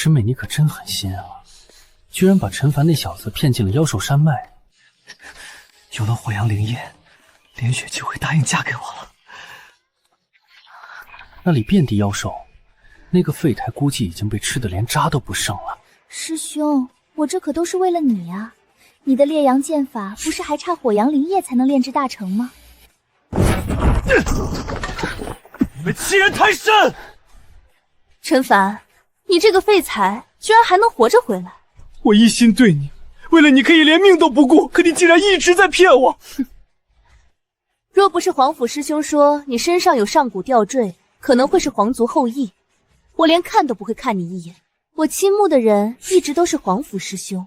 师妹，你可真狠心啊！居然把陈凡那小子骗进了妖兽山脉。有了火阳灵液，连雪就会答应嫁给我了。那里遍地妖兽，那个废材估计已经被吃得连渣都不剩了。师兄，我这可都是为了你啊！你的烈阳剑法不是还差火阳灵液才能炼制大成吗？你们欺人太甚！陈凡，你这个废材居然还能活着回来！我一心对你，为了你可以连命都不顾，可你竟然一直在骗我！若不是皇甫师兄说你身上有上古吊坠，可能会是皇族后裔，我连看都不会看你一眼。我倾慕的人一直都是皇甫师兄，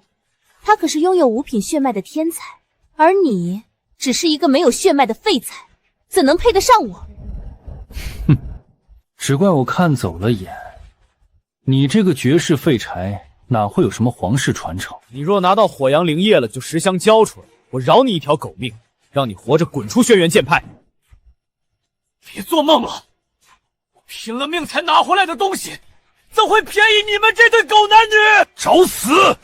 他可是拥有5品血脉的天才，而你只是一个没有血脉的废材，怎能配得上我？哼，只怪我看走了眼。你这个绝世废柴，哪会有什么皇室传承？你若拿到火阳灵液了，就识相交出来，我饶你一条狗命，让你活着滚出轩辕剑派！别做梦了！我拼了命才拿回来的东西，怎会便宜你们这对狗男女？找死！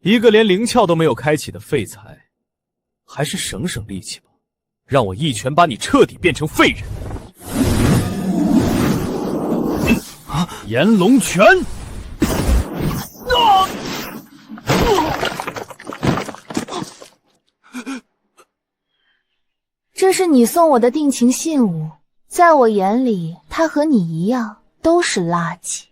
一个连灵窍都没有开启的废材，还是省省力气吧，让我一拳把你彻底变成废人！炎龙拳！这是你送我的定情信物，在我眼里，他和你一样都是垃圾。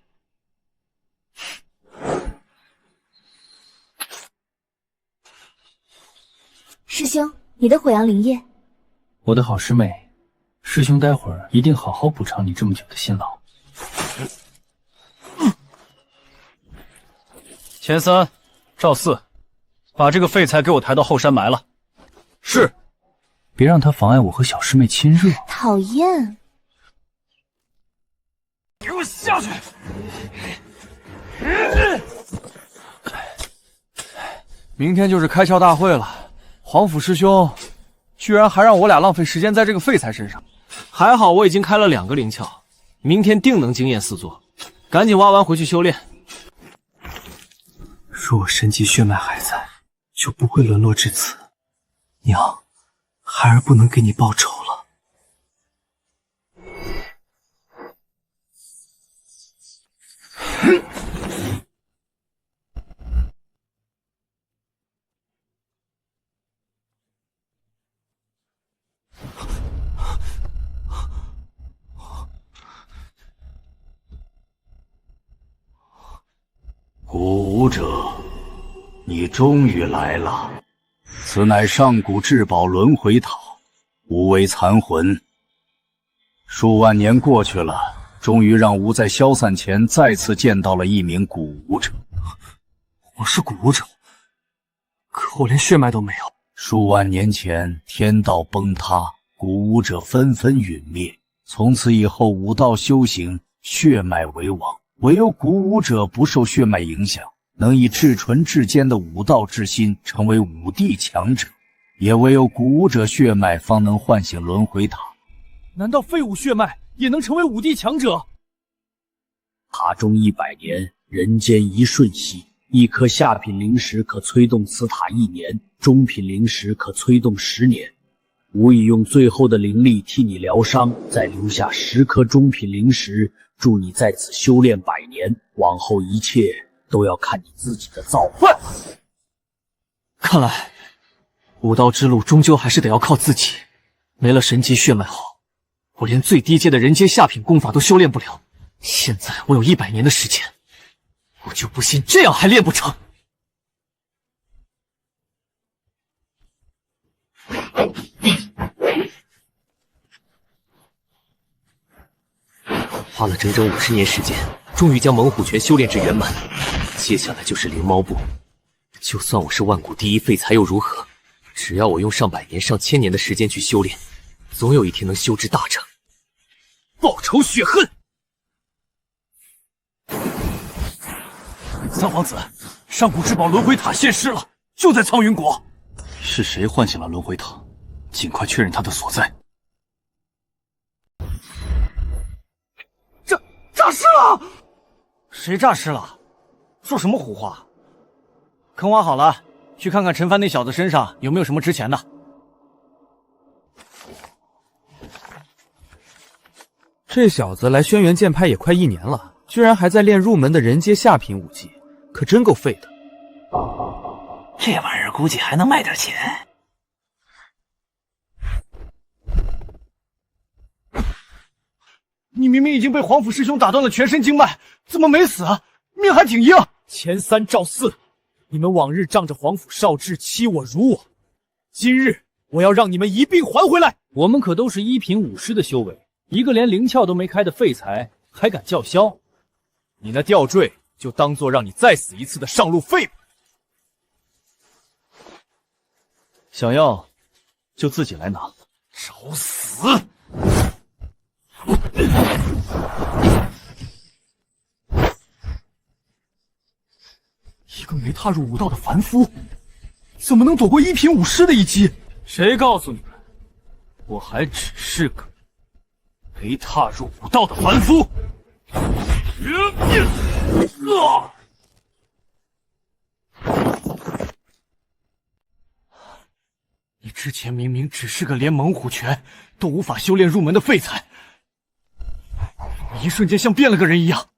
师兄，你的火阳灵液。我的好师妹，师兄待会儿一定好好补偿你这么久的辛劳。钱三、赵四，把这个废材给我抬到后山埋了。是。别让他妨碍我和小师妹亲热。讨厌！给我下去！明天就是开窍大会了，皇甫师兄居然还让我俩浪费时间在这个废材身上。还好我已经开了2个灵窍，明天定能惊艳四座。赶紧挖完回去修炼。若我神级血脉还在，就不会沦落至此。娘，孩儿不能给你报仇了。古武者，你终于来了。此乃上古至宝轮回塔，吾为残魂。数万年过去了，终于让吾在消散前再次见到了一名古武者。我是古武者，可我连血脉都没有。数万年前，天道崩塌，古武者纷纷陨灭。从此以后，武道修行，血脉为王。唯有古武者不受血脉影响，能以至纯至坚的武道之心成为武帝强者。也唯有古武者血脉方能唤醒轮回塔。难道废物血脉也能成为武帝强者？塔中100年，人间一瞬息。一颗下品灵石可催动此塔1年，中品灵石可催动10年。吾已用最后的灵力替你疗伤，再留下10颗中品灵石，助你在此修炼100年。往后一切都要看你自己的造化。看来武道之路终究还是得要靠自己。没了神级血脉后，我连最低阶的人阶下品功法都修炼不了。现在我有100年的时间，我就不信这样还练不成。花了整整50年时间，终于将猛虎拳修炼至圆满。接下来就是灵猫步。就算我是万古第一废材又如何？只要我用上百年、上千年的时间去修炼，总有一天能修至大成。报仇雪恨。三皇子，上古至宝轮回塔现世了，就在苍云国。是谁唤醒了轮回塔？尽快确认它的所在。诈尸了！谁诈尸了？说什么胡话？坑挖好了，去看看陈帆那小子身上有没有什么值钱的。这小子来轩辕剑派也快1年了，居然还在练入门的人阶下品武技，可真够废的。这玩意儿估计还能卖点钱。你明明已经被皇甫师兄打断了全身经脉，怎么没死啊？命还挺硬。前3赵4，你们往日仗着皇甫少智欺我辱我，今日我要让你们一并还回来。我们可都是1品武师的修为，一个连灵窍都没开的废材，还敢叫嚣？你那吊坠就当做让你再死一次的上路费吧。想要就自己来拿。找死！一个没踏入武道的凡夫，怎么能躲过1品武师的一击？谁告诉你们，我还只是个没踏入武道的凡夫？你之前明明只是个连猛虎拳都无法修炼入门的废材，你一瞬间像变了个人一样。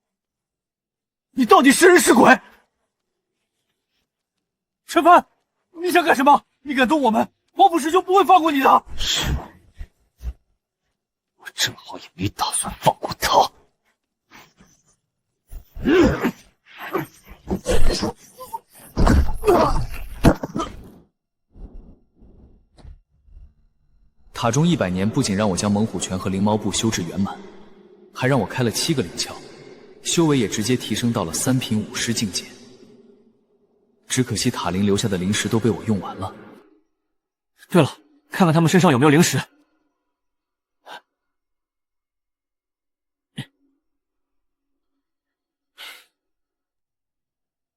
你到底是人是鬼？陈帆，你想干什么？你敢动我们，皇甫师兄不会放过你的。是，我正好也没打算放过他。塔中100年不仅让我将猛虎拳和灵猫步修至圆满，还让我开了7个灵窍，修为也直接提升到了3品武师境界。只可惜塔灵留下的灵石都被我用完了。对了，看看他们身上有没有灵石。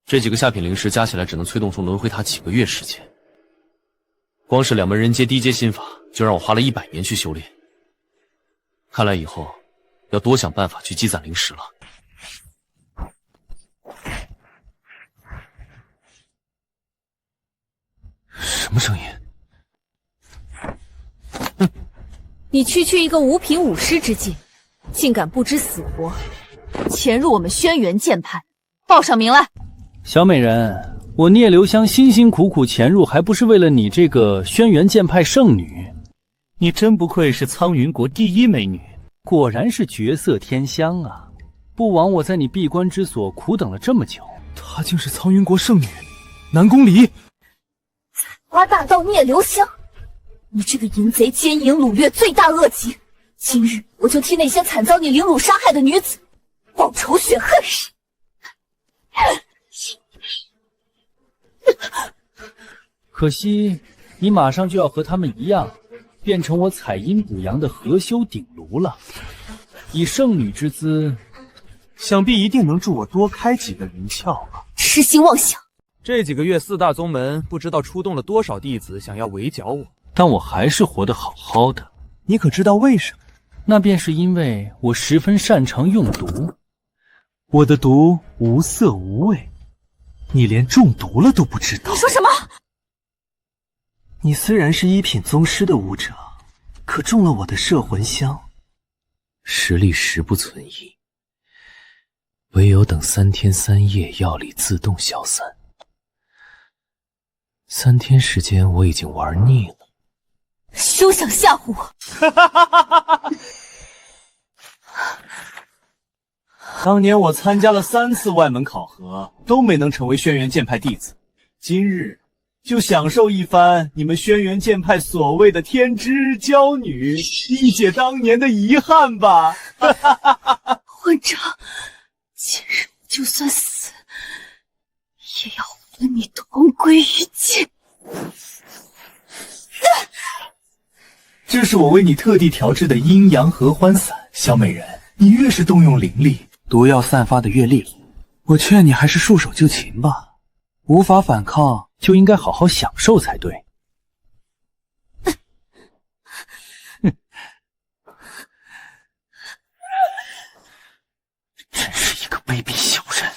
这几个下品灵石加起来只能催动出轮回塔几个月时间。光是2门人阶低阶心法，就让我花了100年去修炼。看来以后要多想办法去积攒灵石了。什么声音？你区区一个5品武师之境，竟敢不知死活，潜入我们轩辕剑派，报上名来！小美人，我聂留香辛辛苦苦潜入，还不是为了你这个轩辕剑派圣女？你真不愧是苍云国第1美女，果然是绝色天香啊！不枉我在你闭关之所苦等了这么久。她竟是苍云国圣女南宫离。花大盗聂留香，你这个淫贼奸淫掳掠罪大恶极！今日我就替那些惨遭你凌辱杀害的女子报仇雪恨！可惜你马上就要和他们一样，变成我采阴补阳的合修鼎炉了。以圣女之姿，想必一定能助我多开几个灵窍吧。痴心妄想！这几个月4大宗门不知道出动了多少弟子想要围剿我，但我还是活得好好的。你可知道为什么？那便是因为我十分擅长用毒，我的毒无色无味，你连中毒了都不知道。你说什么？你虽然是1品宗师的武者，可中了我的摄魂香，实力实不存疑，唯有等3天3夜药力自动消散。3天时间我已经玩腻了。休想吓唬我！当年我参加了3次外门考核，都没能成为轩辕剑派弟子。今日就享受一番你们轩辕剑派所谓的天之娇女，一解当年的遗憾吧。混账！今日我就算死，也要和你同归于尽。这是我为你特地调制的阴阳合欢散，小美人，你越是动用灵力，毒药散发的越厉害。我劝你还是束手就擒吧。无法反抗，就应该好好享受才对。真是一个卑鄙小人！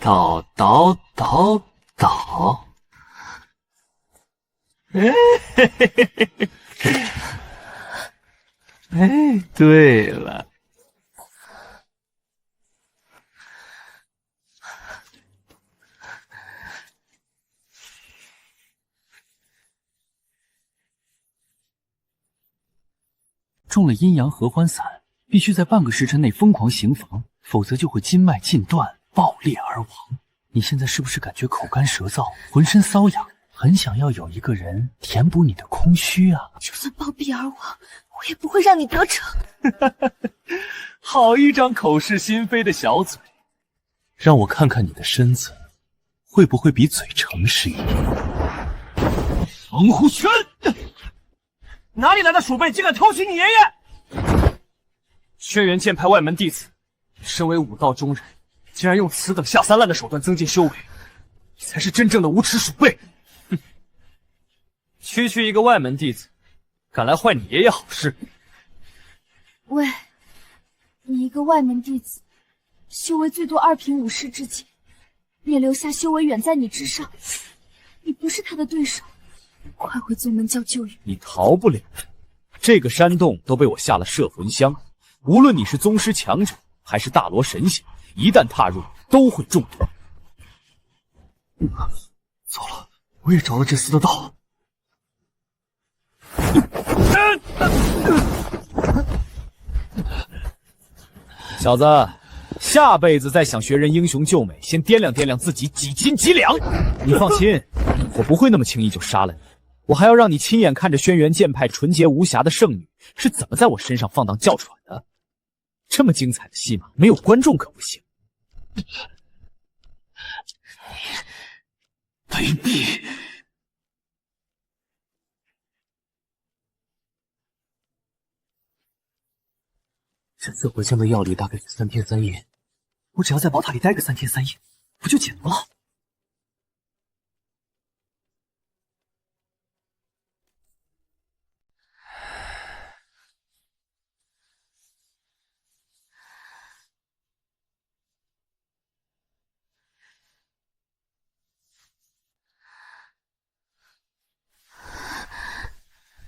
倒！哎，对了。中了阴阳合欢散，必须在半个时辰内疯狂行房，否则就会筋脉尽断，爆裂而亡。你现在是不是感觉口干舌燥，浑身瘙痒，很想要有一个人填补你的空虚啊？就算暴毙而亡，我也不会让你得逞。好一张口是心非的小嘴，让我看看你的身子会不会比嘴诚实一点。猛虎拳！哪里来的鼠辈，竟敢偷袭你爷爷！轩辕剑派外门弟子，身为武道中人，竟然用此等下三滥的手段增进修为，你才是真正的无耻鼠辈！哼！区一个外门弟子，敢来坏你爷爷好事！喂，你一个外门弟子，修为最多2品武师之境，聂留下修为远在你之上，你不是他的对手。快回宗门叫救援！你逃不了，这个山洞都被我下了摄魂香，无论你是宗师强者还是大罗神仙，一旦踏入都会中毒。糟了，我也着了这厮的道。小子，下辈子再想学人英雄救美，先掂量自己几斤几两。你放心，我不会那么轻易就杀了你。我还要让你亲眼看着轩辕剑派纯洁无瑕的圣女是怎么在我身上放荡叫喘的。这么精彩的戏码，没有观众可不行。卑鄙！这色魂香的药力大概是3天3夜，我只要在宝塔里待个3天3夜，不就解毒了？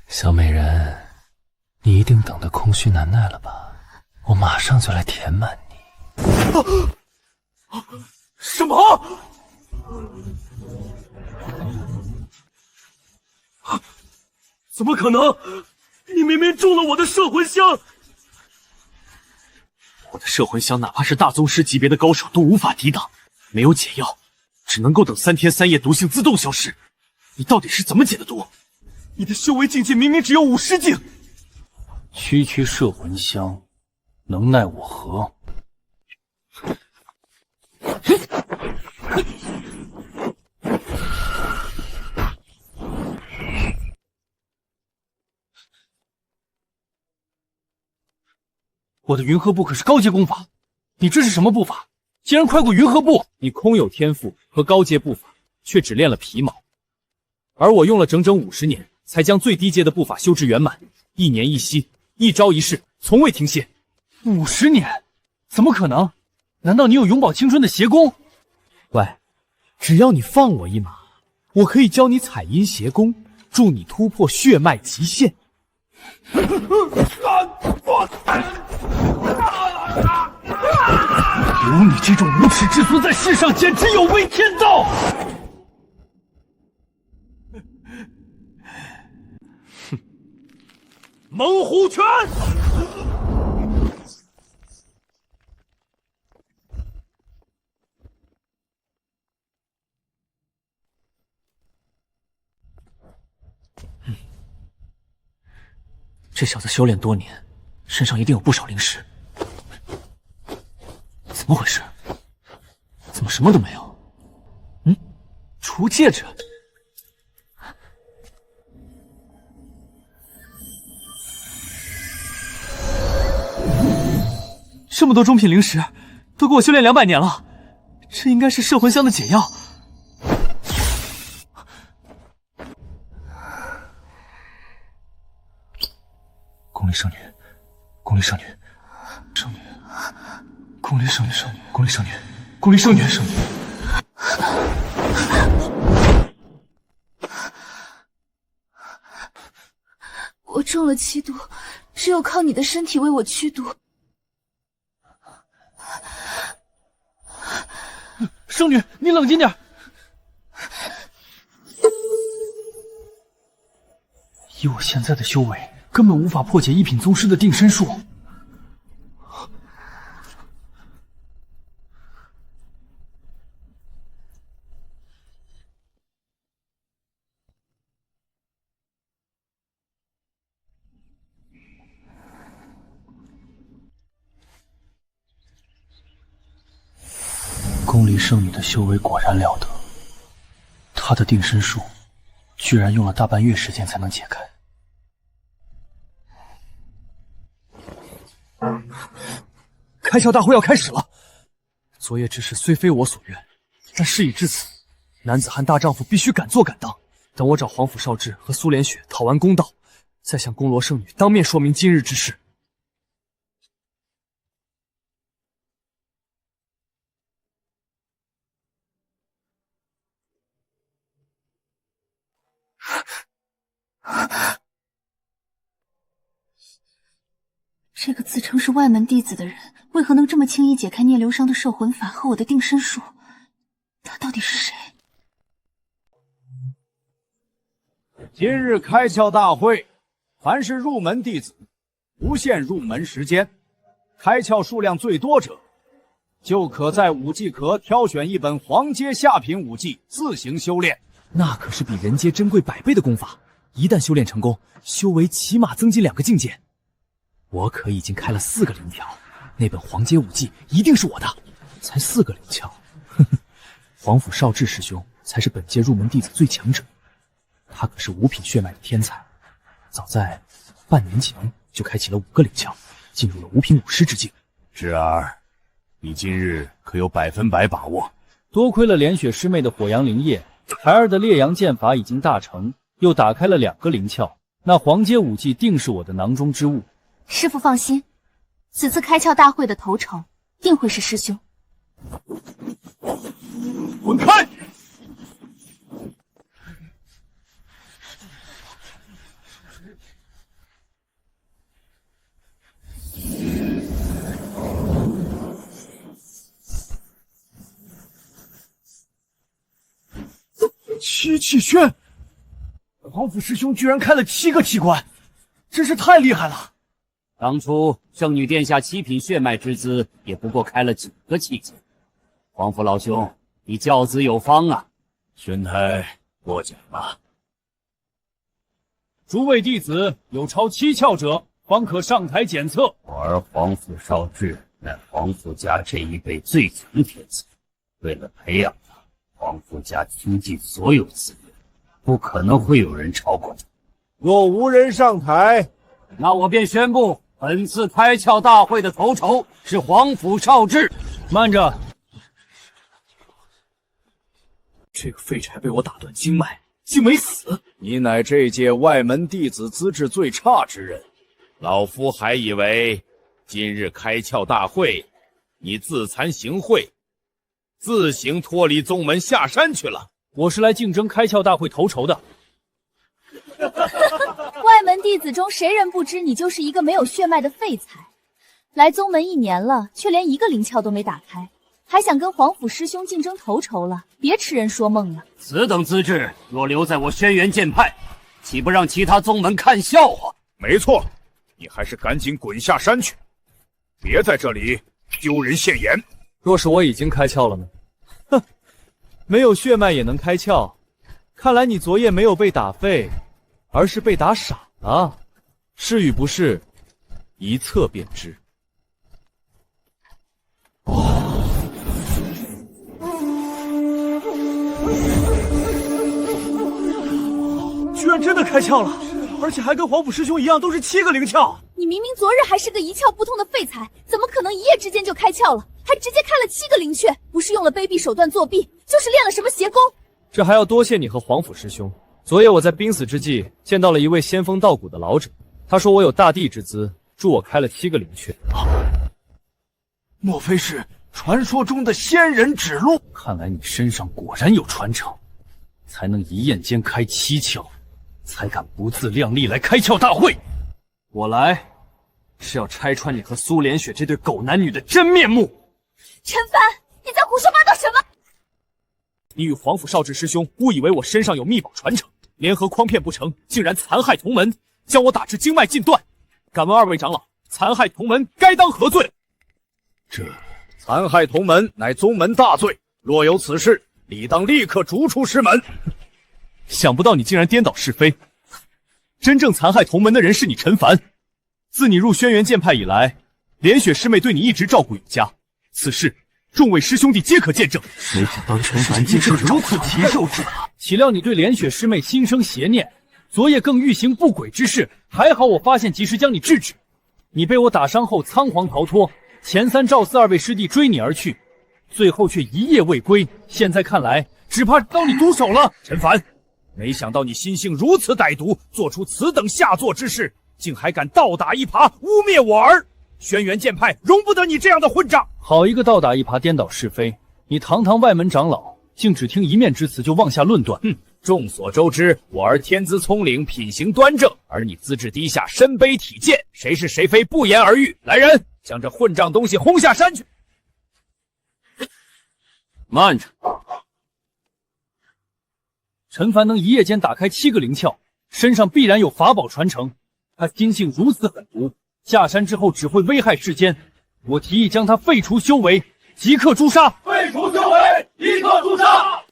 小美人，你一定等得空虚难耐了吧？我马上就来填满你。什么？怎么可能？你明明中了我的摄魂香！我的摄魂香，哪怕是大宗师级别的高手都无法抵挡，没有解药，只能够等3天3夜毒性自动消失。你到底是怎么解的毒？你的修为境界明明只有50境。区摄魂香，能奈我何？我的云鹤步可是高阶功法，你这是什么步法？竟然快过云鹤步！你空有天赋和高阶步法，却只练了皮毛，而我用了整整50年，才将最低阶的步法修至圆满，1年1息，一招一式，从未停歇。50年？怎么可能？难道你有永葆青春的邪功？喂，只要你放我一马，我可以教你采阴邪功，助你突破血脉极限。有你这种无耻之孙在世上，简直有违天道！哼，猛虎拳！这小子修炼多年，身上一定有不少灵石。怎么回事？怎么什么都没有？除戒指。这么多中品灵石，都给我修炼200年了，这应该是摄魂香的解药。宫里圣女，宫里圣女，圣女，宫里圣女，圣女，宫里圣女，宫里圣女，圣女。我中了7毒，只有靠你的身体为我驱毒。圣女，你冷静点。以我现在的修为，根本无法破解一品宗师的定身术。宫离圣女的修为果然了得，她的定身术居然用了大半月时间才能解开。开窍大会要开始了，昨夜之事虽非我所愿，但事已至此，男子汉大丈夫必须敢做敢当。等我找皇甫少志和苏连雪讨完公道，再向宫罗圣女当面说明今日之事。这个自称是外门弟子的人，为何能这么轻易解开聂流商的摄魂法和我的定身术？他到底是谁？今日开窍大会，凡是入门弟子，不限入门时间，开窍数量最多者，就可在武技阁挑选一本黄阶下品武技自行修炼。那可是比人阶珍贵100倍的功法，一旦修炼成功，修为起码增进2个境界。我可已经开了4个灵条，那本黄阶武技一定是我的。才4个灵窍，呵呵，皇甫少志师兄才是本届入门弟子最强者，他可是5品血脉的天才，早在半年前就开启了5个灵窍，进入了5品武师之境。侄儿，你今日可有100%把握？多亏了连雪师妹的火阳灵液，孩儿的烈阳剑法已经大成，又打开了2个灵窍，那黄阶武技定是我的囊中之物。师父放心，此次开窍大会的头筹定会是师兄。滚开！七气轩，皇甫师兄居然开了7个器官，真是太厉害了。当初圣女殿下7品血脉之资，也不过开了几个器官。皇甫老兄，你教子有方啊！玄台过奖了。诸位弟子有超7窍者，方可上台检测。我儿皇甫少志乃皇甫家这一辈最强天才，为了培养他，皇甫家倾尽所有资源，不可能会有人超过他。若无人上台，那我便宣布，本次开窍大会的头筹是皇甫少志。慢着！这个废柴被我打断经脉，竟没死。你乃这届外门弟子资质最差之人，老夫还以为今日开窍大会，你自惭形秽，自行脱离宗门下山去了。我是来竞争开窍大会头筹的。外门弟子中谁人不知你就是一个没有血脉的废材？来宗门1年了，却连1个灵窍都没打开，还想跟皇甫师兄竞争头筹了？别痴人说梦了！此等资质，若留在我轩辕剑派，岂不让其他宗门看笑话？没错，你还是赶紧滚下山去，别在这里丢人现眼。若是我已经开窍了呢？哼，没有血脉也能开窍，看来你昨夜没有被打废，而是被打傻了。是与不是，一测便知。居然真的开窍了，而且还跟皇甫师兄一样，都是7个灵窍。你明明昨日还是个一窍不通的废材，怎么可可能一夜之间就开窍了？还直接开了7个灵穴，不是用了卑鄙手段作弊，就是练了什么邪功。这还要多谢你和皇甫师兄。昨夜我在濒死之际见到了一位仙风道骨的老者，他说我有大帝之资，助我开了7个灵穴。莫非是传说中的仙人指路？看来你身上果然有传承，才能一夜间开7窍，才敢不自量力来开窍大会。我来是要拆穿你和苏连雪这对狗男女的真面目。陈凡，你在胡说八道什么？你与皇甫少智师兄误以为我身上有秘宝传承，联合诓骗不成，竟然残害同门，将我打至经脉尽断。敢问二位长老，残害同门该当何罪？这残害同门乃宗门大罪，若有此事，理当立刻逐出师门。想不到你竟然颠倒是非，真正残害同门的人是你陈凡。自你入轩辕剑派以来，连雪师妹对你一直照顾有加，此事众位师兄弟皆可见证。没想到陈凡竟是如此禽兽之徒，岂料你对连雪师妹心生邪念，昨夜更欲行不轨之事。还好我发现及时将你制止，你被我打伤后仓皇逃脱，前3赵4二位师弟追你而去，最后却一夜未归。现在看来，只怕到你毒手了。陈凡，没想到你心性如此歹毒，做出此等下作之事，竟还敢倒打一耙，污蔑我儿！轩辕剑派容不得你这样的混账！好一个倒打一耙，颠倒是非！你堂堂外门长老，竟只听一面之词就妄下论断。众所周知，我儿天资聪颖，品行端正，而你资质低下，身卑体贱，谁是谁非不言而喻。来人，将这混账东西轰下山去！慢着，陈凡能一夜间打开7个灵窍，身上必然有法宝传承。他心性如此狠毒，下山之后只会危害世间。我提议将他废除修为，即刻诛杀！废除修为，立刻诛杀！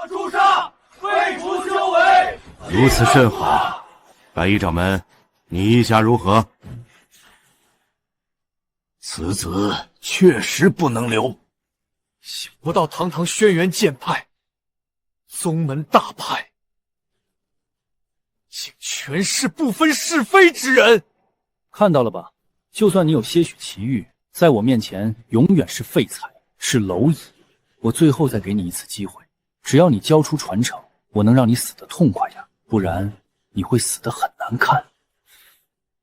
诛杀！废除修为！如此甚好，白衣掌门，你意下如何？此子确实不能留。想不到堂堂轩辕剑派，宗门大派，竟全是不分是非之人。看到了吧？就算你有些许奇遇，在我面前永远是废材，是蝼蚁。我最后再给你一次机会，只要你交出传承，我能让你死得痛快呀，不然你会死得很难看。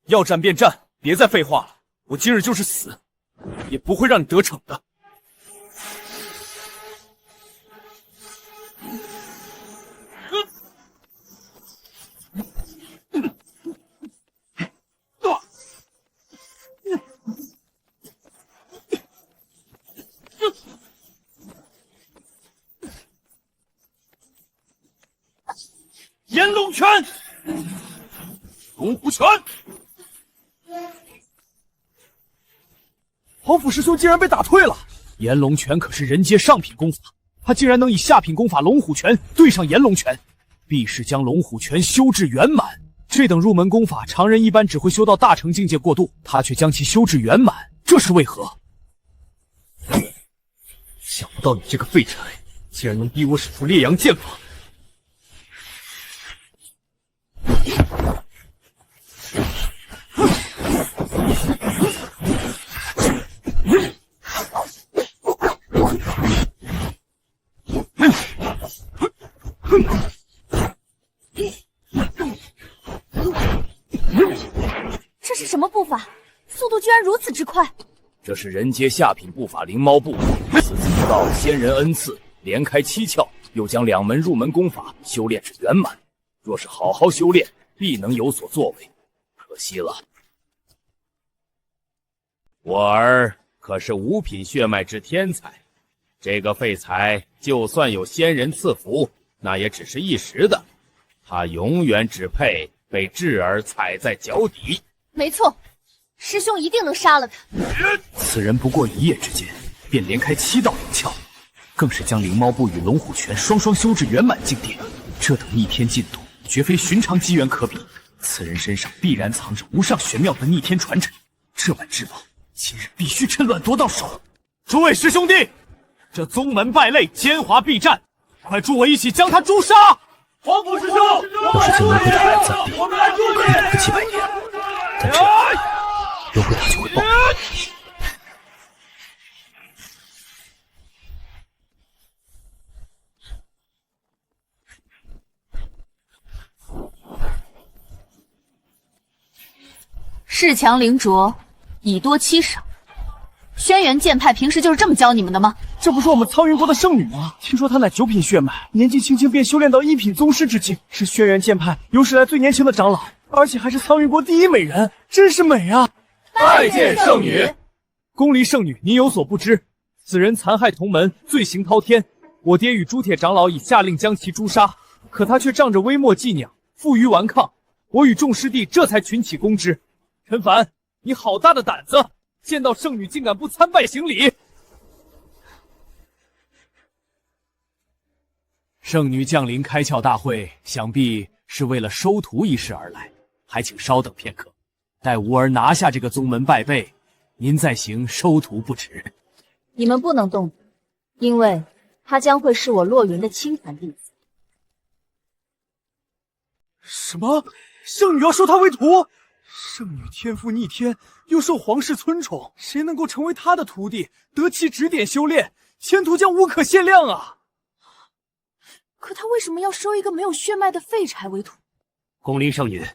要战便战，别再废话了。我今日就是死，也不会让你得逞的。炎龙拳，龙虎拳。皇甫师兄竟然被打退了！炎龙拳可是人阶上品功法，他竟然能以下品功法龙虎拳对上炎龙拳，必是将龙虎拳修至圆满。这等入门功法，常人一般只会修到大成境界过渡，他却将其修至圆满，这是为何？想不到你这个废柴，竟然能逼我使出烈阳剑法！这是什么步法？速度居然如此之快！这是人阶下品步法灵猫步，此次得到仙人恩赐，连开7窍，又将2门入门功法修炼至圆满。若是好好修炼，必能有所作为。可惜了，我儿可是5品血脉之天才，这个废材就算有仙人赐福，那也只是一时的，他永远只配被智儿踩在脚底。没错，师兄一定能杀了他。此人不过一夜之间便连开7道灵窍，更是将灵猫步与龙虎拳双双修至圆满境地。这等逆天进度，绝非寻常机缘可比。此人身上必然藏着无上玄妙的逆天传承，这般至宝，今日必须趁乱夺到手。诸位师兄弟，这宗门败类，奸猾必战，快助我一起将他诛杀！皇甫师兄，要是宗门不打来暂避，可以躲个几百年。但这有鬼他就会爆。恃强凌拙，以多欺少。轩辕剑派平时就是这么教你们的吗？这不是我们苍云国的圣女吗？听说她乃9品血脉，年纪轻轻便修炼到1品宗师之境，是轩辕剑派有史来最年轻的长老，而且还是苍云国第一美人，真是美啊！拜见圣女。宫离圣女，您有所不知，此人残害同门，罪行滔天。我爹与朱铁长老已下令将其诛杀，可他却仗着微末伎俩，负隅顽抗。我与众师弟这才群起攻之。陈凡，你好大的胆子！见到圣女竟敢不参拜行礼！圣女降临开窍大会，想必是为了收徒一事而来，还请稍等片刻，待吾儿拿下这个宗门败辈，您再行收徒不迟。你们不能动他，因为他将会是我洛云的亲传弟子。什么？圣女要收他为徒？圣女天赋逆天，又受皇室尊宠，谁能够成为她的徒弟，得其指点修炼，前途将无可限量啊！可他为什么要收一个没有血脉的废柴为徒？宫离圣女，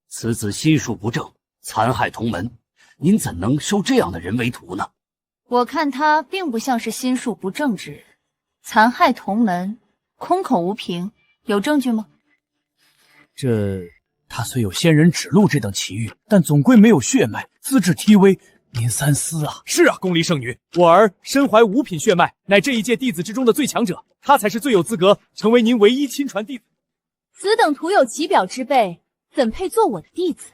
此子心术不正，残害同门，您怎能收这样的人为徒呢？我看他并不像是心术不正之人，残害同门，空口无凭，有证据吗？他虽有仙人指路这等奇遇，但总归没有血脉，资质低微，您三思啊！是啊，宫离圣女，我儿身怀5品血脉，乃这一届弟子之中的最强者，他才是最有资格成为您唯一亲传弟子。此等徒有其表之辈，怎配做我的弟子？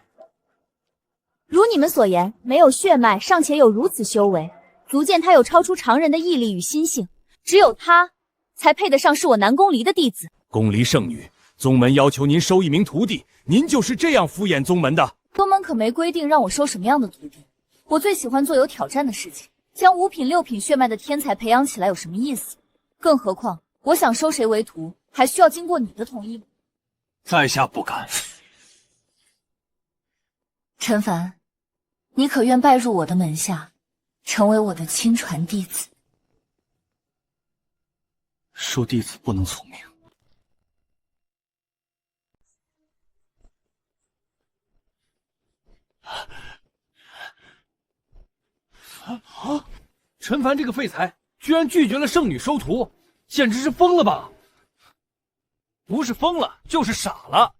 如你们所言，没有血脉，尚且有如此修为，足见他有超出常人的毅力与心性，只有他才配得上是我南宫离的弟子。宫离圣女，宗门要求您收一名徒弟，您就是这样敷衍宗门的？宗门可没规定让我收什么样的徒弟，我最喜欢做有挑战的事情。将5品6品血脉的天才培养起来有什么意思？更何况我想收谁为徒，还需要经过你的同意吗？在下不敢。陈凡，你可愿拜入我的门下，成为我的亲传弟子？收弟子不能从命。陈凡这个废材居然拒绝了圣女收徒，简直是疯了吧？不是疯了，就是傻了。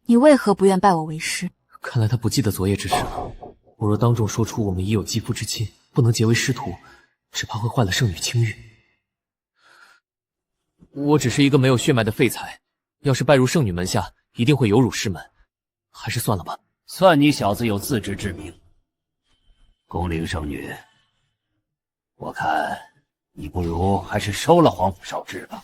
你为何不愿拜我为师？看来他不记得昨夜之事了。我若当众说出我们已有肌肤之亲，不能结为师徒，只怕会坏了圣女清誉。我只是一个没有血脉的废材，要是拜入圣女门下，一定会有辱师门。还是算了吧。算你小子有自知之明。宫灵圣女，我看你不如还是收了皇甫少志吧。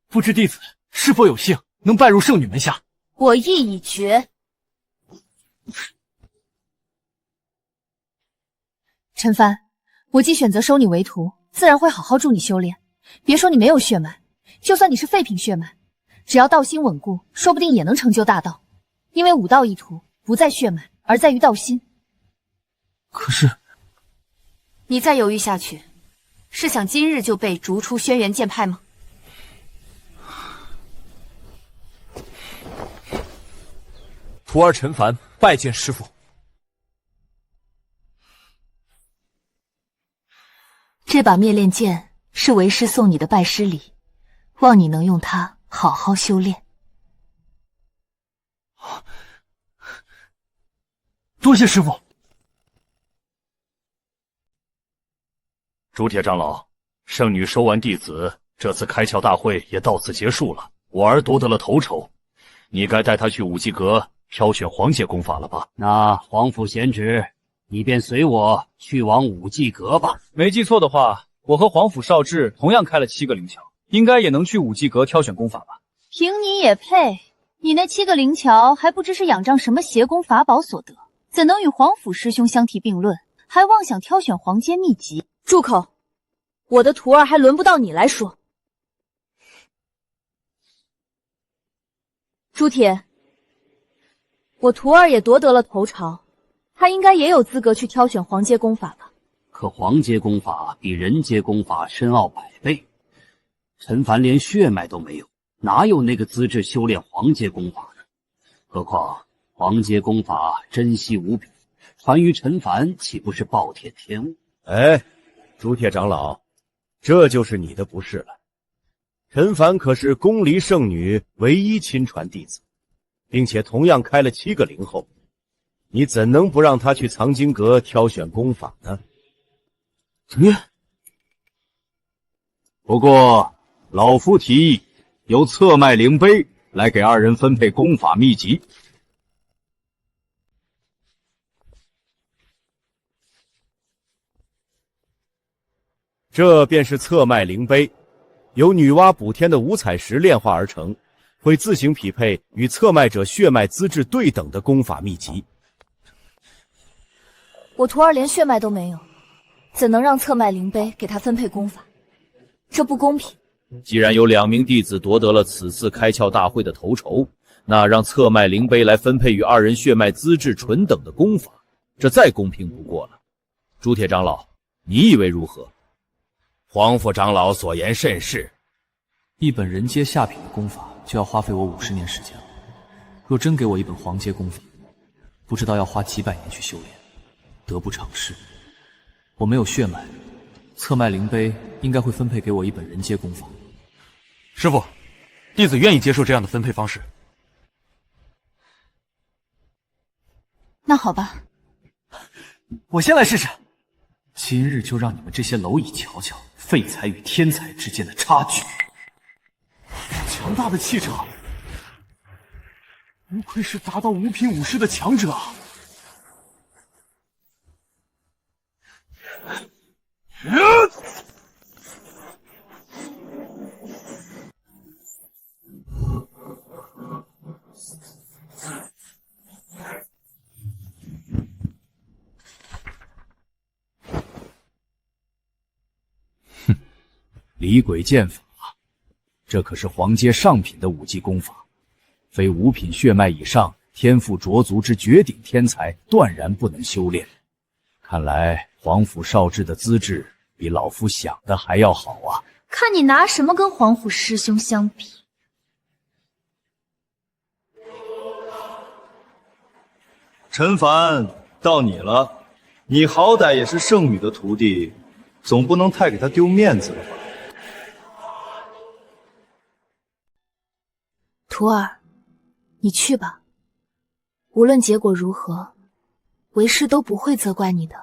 不知弟子是否有幸能拜入圣女门下？我意已决。陈帆，我既选择收你为徒，自然会好好助你修炼。别说你没有血脉，就算你是废品血脉，只要道心稳固，说不定也能成就大道。因为武道一途不在血脉，而在于道心。可是，你再犹豫下去，是想今日就被逐出轩辕剑派吗？徒儿陈凡拜见师父。这把灭炼剑是为师送你的拜师礼，望你能用它好好修炼。多谢师父。朱铁长老，圣女收完弟子，这次开窍大会也到此结束了。我儿夺得了头筹，你该带他去武技阁挑选黄阶功法了吧？那皇甫贤侄，你便随我去往武技阁吧。没记错的话，我和皇甫少志同样开了7个灵桥，应该也能去武技阁挑选功法吧？凭你也配？你那7个灵桥还不知是仰仗什么邪功法宝所得，怎能与皇甫师兄相提并论？还妄想挑选黄阶秘籍？住口！我的徒儿还轮不到你来说。朱铁，我徒儿也夺得了头朝，他应该也有资格去挑选黄阶功法吧？可黄阶功法比人阶功法深奥100倍，陈凡连血脉都没有，哪有那个资质修炼黄阶功法呢？何况黄阶功法珍稀无比，传于陈凡岂不是暴殄天物？哎，朱铁长老，这就是你的不是了。陈凡可是宫离圣女唯一亲传弟子，并且同样开了7个灵后，你怎能不让他去藏经阁挑选功法呢？不过老夫提议由侧脉灵碑来给二人分配功法秘籍。这便是侧脉灵碑，由女娲补天的5彩石炼化而成，会自行匹配与侧脉者血脉资质对等的功法秘籍。我徒儿连血脉都没有，怎能让侧脉灵碑给他分配功法？这不公平。既然有2名弟子夺得了此次开窍大会的头筹，那让侧脉灵碑来分配与2人血脉资质纯等的功法，这再公平不过了。朱铁长老，你以为如何？黄副长老所言甚是，一本人阶下品的功法就要花费我50年时间了。若真给我一本黄阶功法，不知道要花几百年去修炼，得不偿失。我没有血脉，侧脉灵碑应该会分配给我一本人阶功法。师父，弟子愿意接受这样的分配方式。那好吧，我先来试试。今日就让你们这些蝼蚁瞧瞧废材与天才之间的差距。强大的气场，不愧是达到5品武师的强者。离鬼剑法，这可是黄阶上品的武技功法，非5品血脉以上天赋卓足之绝顶天才断然不能修炼。看来皇甫少智的资质比老夫想的还要好啊！看你拿什么跟皇甫师兄相比？陈凡，到你了，你好歹也是圣女的徒弟，总不能太给她丢面子了吧？徒儿，你去吧，无论结果如何，为师都不会责怪你的。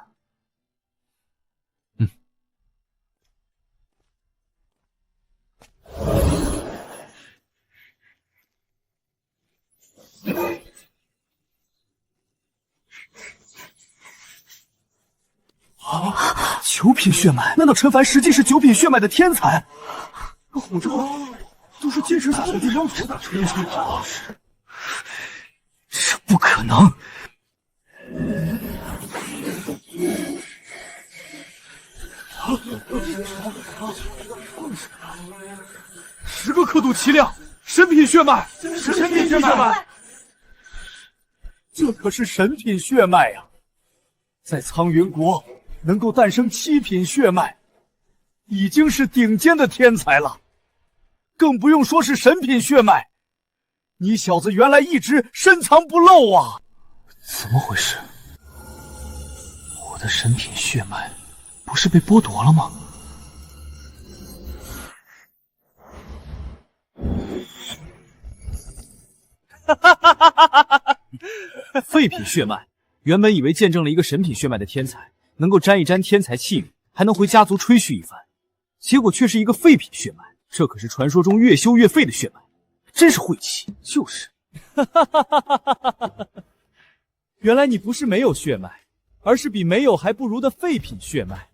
9品血脉？难道陈凡实际是9品血脉的天才？红州都是坚持下来的妖族的吹吹老师，这不可能！10个刻度齐量，神品血脉，是神品血脉，这可是神品血脉呀！在苍云国能够诞生7品血脉，已经是顶尖的天才了，更不用说是神品血脉。你小子原来一直深藏不露啊！怎么回事？我的神品血脉不是被剥夺了吗？废品血脉，原本以为见证了一个神品血脉的天才，能够沾一沾天才气运，还能回家族吹嘘一番，结果却是一个废品血脉。这可是传说中越修越废的血脉，真是晦气。就是，原来你不是没有血脉，而是比没有还不如的废品血脉。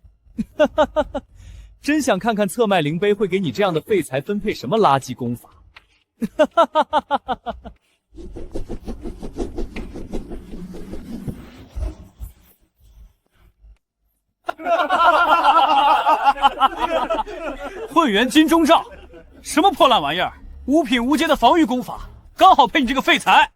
真想看看侧脉灵碑会给你这样的废材分配什么垃圾功法。混元金钟罩，什么破烂玩意儿？5品无阶的防御功法，刚好配你这个废材。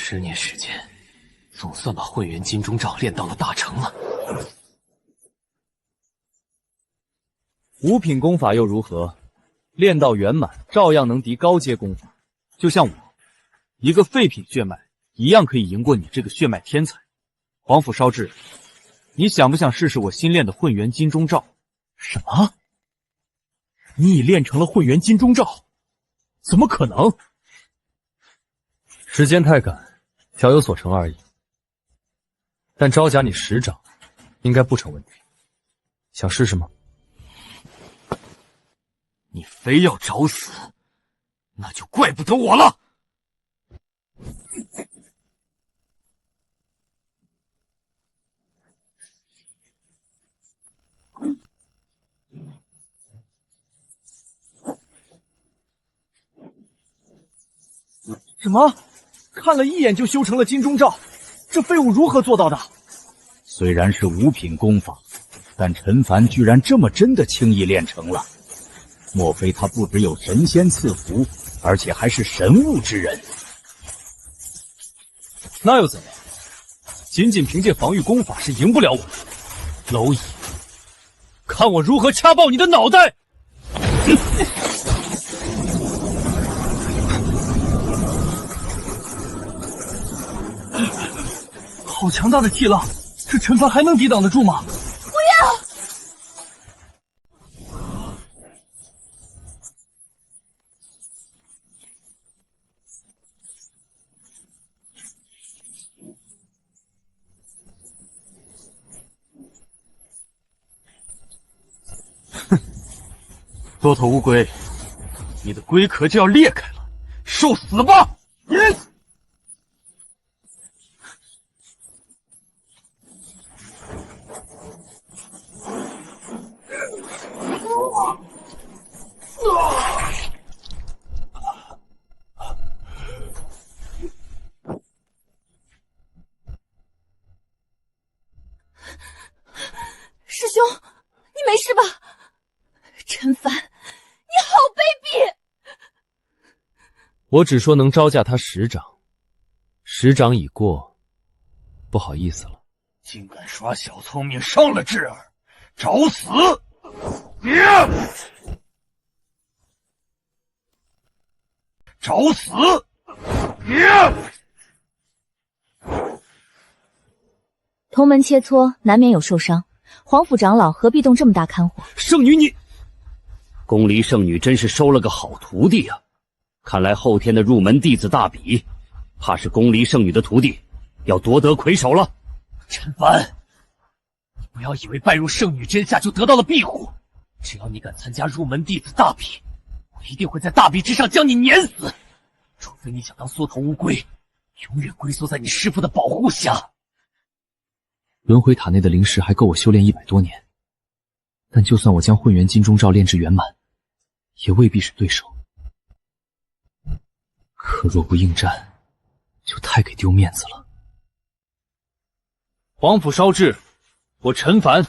10年时间，总算把混元金钟罩练到了大成了。五品功法又如何？练到圆满，照样能敌高阶功法。就像我，一个废品血脉，一样可以赢过你这个血脉天才。皇甫烧制，你想不想试试我新练的混元金钟罩？什么？你已练成了混元金钟罩？怎么可能？时间太赶，小有所成而已。但招架你10掌，应该不成问题。想试试吗？你非要找死，那就怪不得我了。什么？看了一眼就修成了金钟罩，这废物如何做到的？虽然是5品功法，但陈凡居然这么真的轻易练成了。莫非他不只有神仙赐福，而且还是神物之人？那又怎样？仅仅凭借防御功法是赢不了我的。蝼蚁，看我如何掐爆你的脑袋！好强大的气浪，这陈凡还能抵挡得住吗？不要！多头乌龟，你的龟壳就要裂开了，受死吧！师兄，你没事吧？陈凡，你好卑鄙！我只说能招架他10掌，10掌已过，不好意思了。竟敢耍小聪明，伤了智儿，找死！找死！同门切磋，难免有受伤。皇甫长老何必动这么大肝火？圣女，你宫离圣女真是收了个好徒弟啊！看来后天的入门弟子大比，怕是宫离圣女的徒弟要夺得魁首了。陈凡，你不要以为拜入圣女真下就得到了庇护。只要你敢参加入门弟子大比，我一定会在大比之上将你碾死。除非你想当缩头乌龟，永远龟缩在你师父的保护下。轮回塔内的灵石还够我修炼100多年，但就算我将混元金钟罩炼至圆满，也未必是对手。可若不应战，就太给丢面子了。皇甫烧制，我陈凡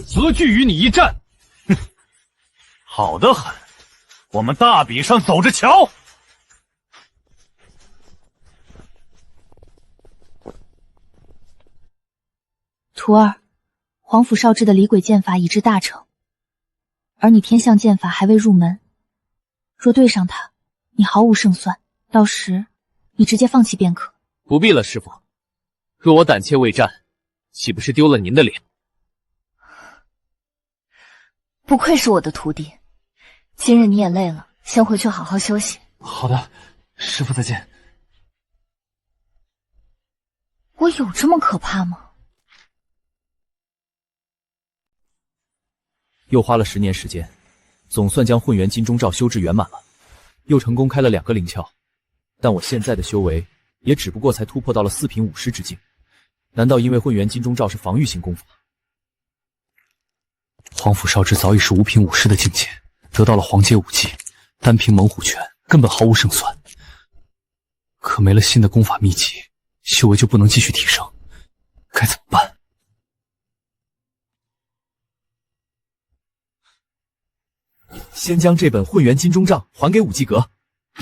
择拒与你一战。哼，好得很，我们大比上走着瞧。徒儿，皇甫烧制的离鬼剑法已至大成，而你天象剑法还未入门，若对上他，你毫无胜算。到时你直接放弃便可。不必了，师父。若我胆怯未战，岂不是丢了您的脸？不愧是我的徒弟，今日你也累了，先回去好好休息。好的，师父再见。我有这么可怕吗？又花了10年时间，总算将混元金钟罩修至圆满了，又成功开了2个灵窍。但我现在的修为也只不过才突破到了4品武师之境，难道因为混元金钟罩是防御型功法？皇甫烧制早已是5品武师的境界，得到了黄阶武技，单凭猛虎拳根本毫无胜算。可没了新的功法秘籍，修为就不能继续提升，该怎么办？先将这本混元金钟罩还给武技阁，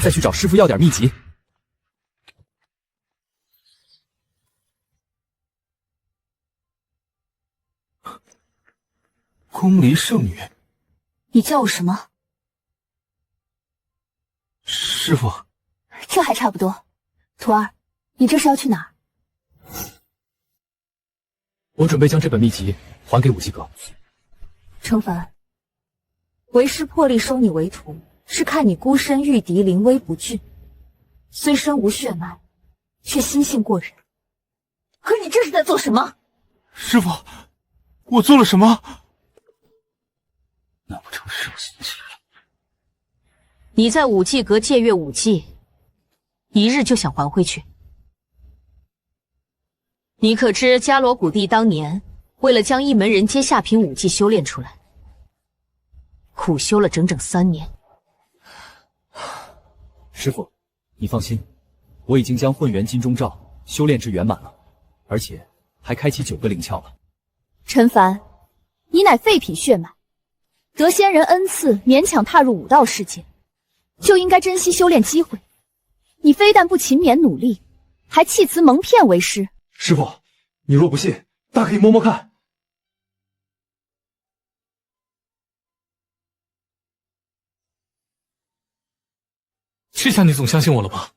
再去找师傅要点秘籍。宫离圣女。你叫我什么？师傅。这还差不多。徒儿，你这是要去哪儿？我准备将这本秘籍还给武继阁。程凡，为师破例收你为徒，是看你孤身御敌，临危不惧，虽身无血脉，却心性过人。可你这是在做什么？师傅，我做了什么？难不成是我心机了？你在武继阁借阅武技，一日就想还回去？你可知伽罗谷地当年为了将一门人阶下品武技修炼出来，苦修了整整3年。师傅，你放心，我已经将混元金钟罩修炼至圆满了，而且还开启9个灵窍了。陈凡，你乃废品血脉，得仙人恩赐，勉强踏入武道世界，就应该珍惜修炼机会。你非但不勤勉努力，还弃词蒙骗为师。师傅，你若不信，大可以摸摸看。这下你总相信我了吧？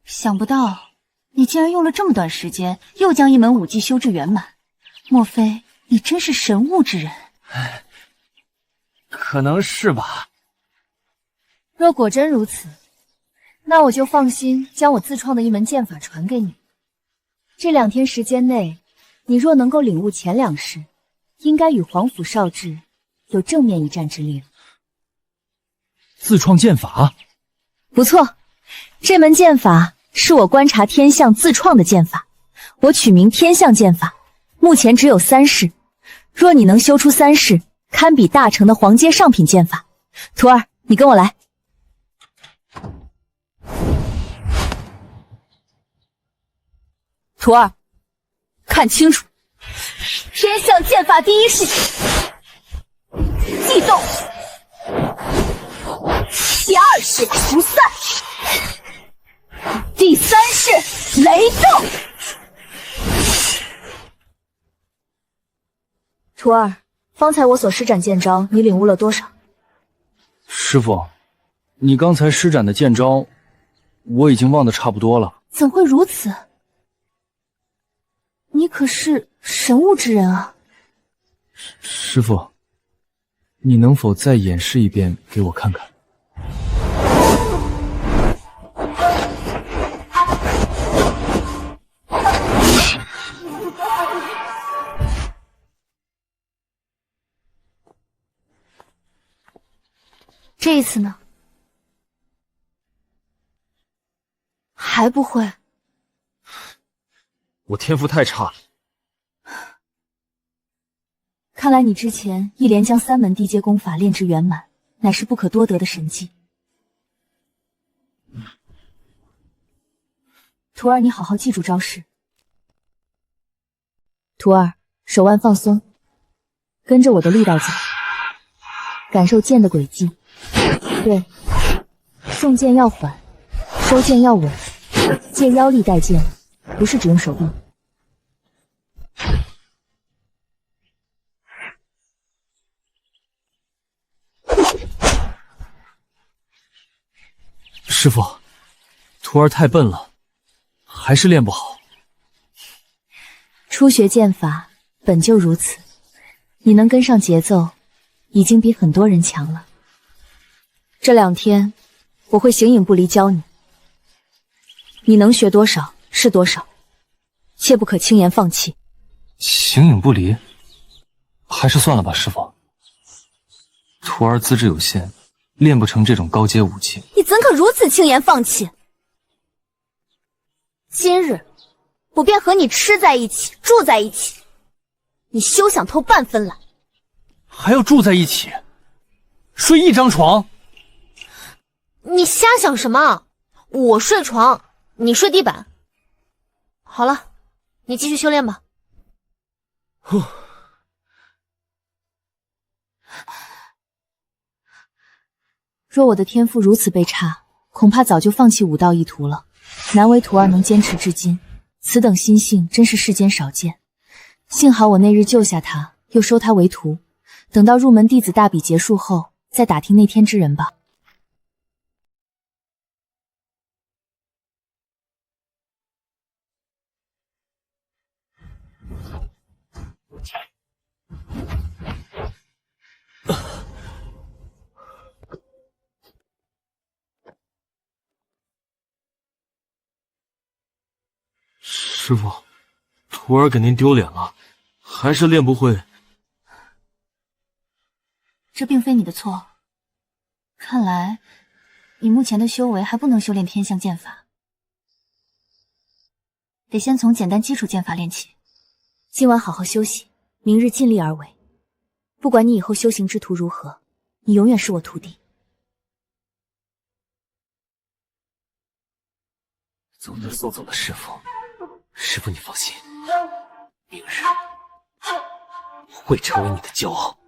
想不到你竟然用了这么短时间，又将一门武技修至圆满。莫非你真是神物之人？可能是吧。若果真如此，那我就放心将我自创的一门剑法传给你。这2天时间内，你若能够领悟前2式，应该与皇甫少智有正面一战之力了。自创剑法？不错，这门剑法是我观察天象自创的剑法，我取名天象剑法，目前只有3式。若你能修出3式，堪比大成的皇阶上品剑法。徒儿，你跟我来。徒儿，看清楚，天象剑法第1式悸动，第2式不散，第3式雷动。徒儿，方才我所施展剑招，你领悟了多少？师傅，你刚才施展的剑招，我已经忘得差不多了。怎会如此？你可是神物之人啊！师傅，你能否再演示一遍给我看看？这一次呢？还不会？我天赋太差了。看来你之前一连将3门地阶功法练至圆满，乃是不可多得的神技。徒儿，你好好记住招式。徒儿，手腕放松，跟着我的力道走，感受剑的轨迹。对，送剑要缓，收剑要稳，借腰力带剑，不是只用手臂。师傅，徒儿太笨了，还是练不好。初学剑法本就如此，你能跟上节奏，已经比很多人强了。这2天，我会形影不离教你，你能学多少是多少，切不可轻言放弃。形影不离，还是算了吧，师傅。徒儿资质有限，练不成这种高阶武器。你怎可如此轻言放弃？今日，我便和你吃在一起，住在一起，你休想偷半分来。还要住在一起，睡一张床？你瞎想什么？我睡床，你睡地板。好了，你继续修炼吧。若我的天赋如此被差，恐怕早就放弃武道一途了。难为徒儿能坚持至今，此等心性真是世间少见。幸好我那日救下他，又收他为徒，等到入门弟子大比结束后，再打听那天之人吧。师傅，徒儿给您丢脸了，还是练不会。这并非你的错，看来你目前的修为还不能修炼天象剑法，得先从简单基础剑法练起。今晚好好休息，明日尽力而为。不管你以后修行之途如何，你永远是我徒弟。走就送走了师傅，师傅你放心，明日我会成为你的骄傲。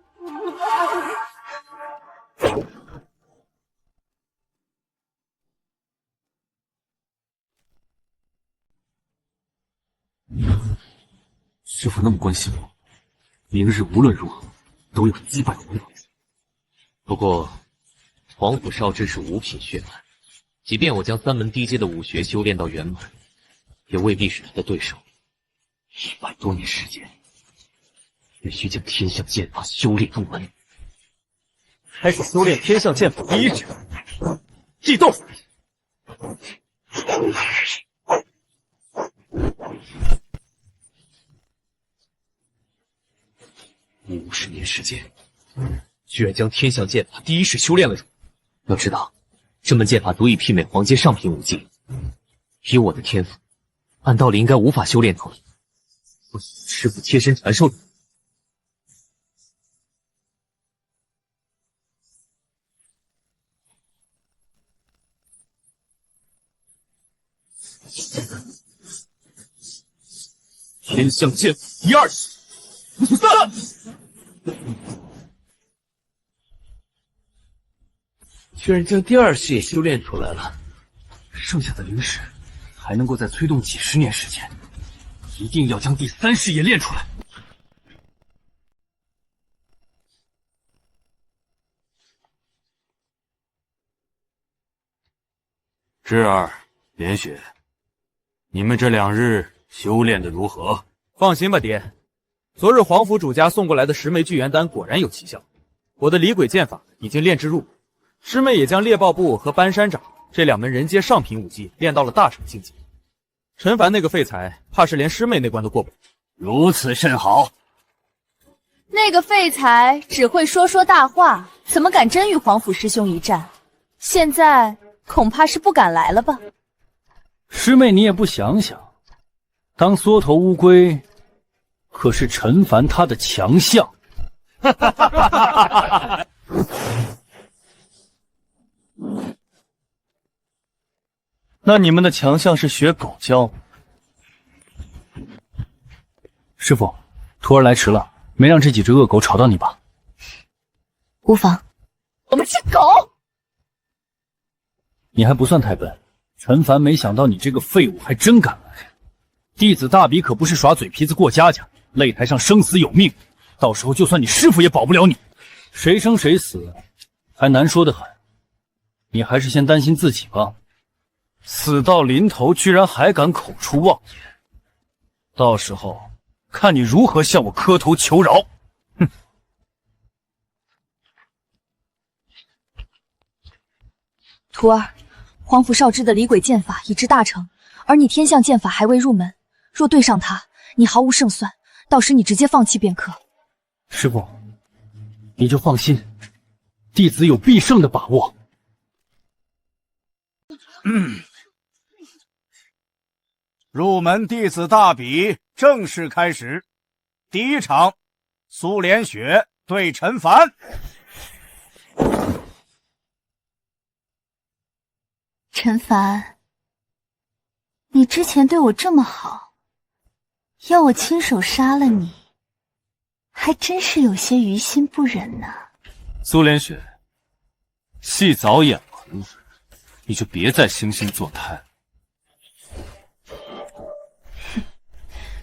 师傅那么关心我，明日无论如何都有击败我的本事。不过，黄甫少之是五品血脉，即便我将3门低阶的武学修炼到圆满，也未必是他的对手。100多年时间，必须将天象剑法修炼入门。开始修炼天象剑法第一式，地动。50年时间，居然将天象剑法第一式修炼了入门。要知道，这门剑法足以媲美黄阶上品武技，以我的天赋，按道理应该无法修炼透。不许师傅贴身传授。天象剑法第二式，居然将第二式也修炼出来了，剩下的灵石还能够再催动几十年时间，一定要将第3式也练出来。智儿、连雪，你们这2日修炼的如何？放心吧，爹。昨日黄府主家送过来的10枚聚元丹果然有奇效，我的离鬼剑法已经炼至入，师妹也将猎豹步和搬山掌这2门人阶上品武技练到了大成境界。陈凡那个废材，怕是连师妹那关都过不了。如此甚好。那个废材只会说说大话，怎么敢真与黄甫师兄一战？现在恐怕是不敢来了吧？师妹，你也不想想，当缩头乌龟可是陈凡他的强项。那你们的强项是学狗叫？师傅，徒儿来迟了，没让这几只恶狗吵到你吧？无妨。我们是狗。你还不算太笨，陈凡没想到你这个废物还真敢来。弟子大比可不是耍嘴皮子过家家，擂台上生死有命，到时候就算你师傅也保不了你，谁生谁死还难说得很。你还是先担心自己吧。死到临头居然还敢口出妄言，到时候看你如何向我磕头求饶。哼！徒儿，黄甫少之的离鬼剑法已至大成，而你天象剑法还未入门，若对上他，你毫无胜算，到时你直接放弃便可。师傅，你就放心，弟子有必胜的把握。入门弟子大比正式开始，第1场，苏连雪对陈凡。陈凡，你之前对我这么好，要我亲手杀了你，还真是有些于心不忍呢。苏连雪，戏早演完了，你就别再惺惺作态。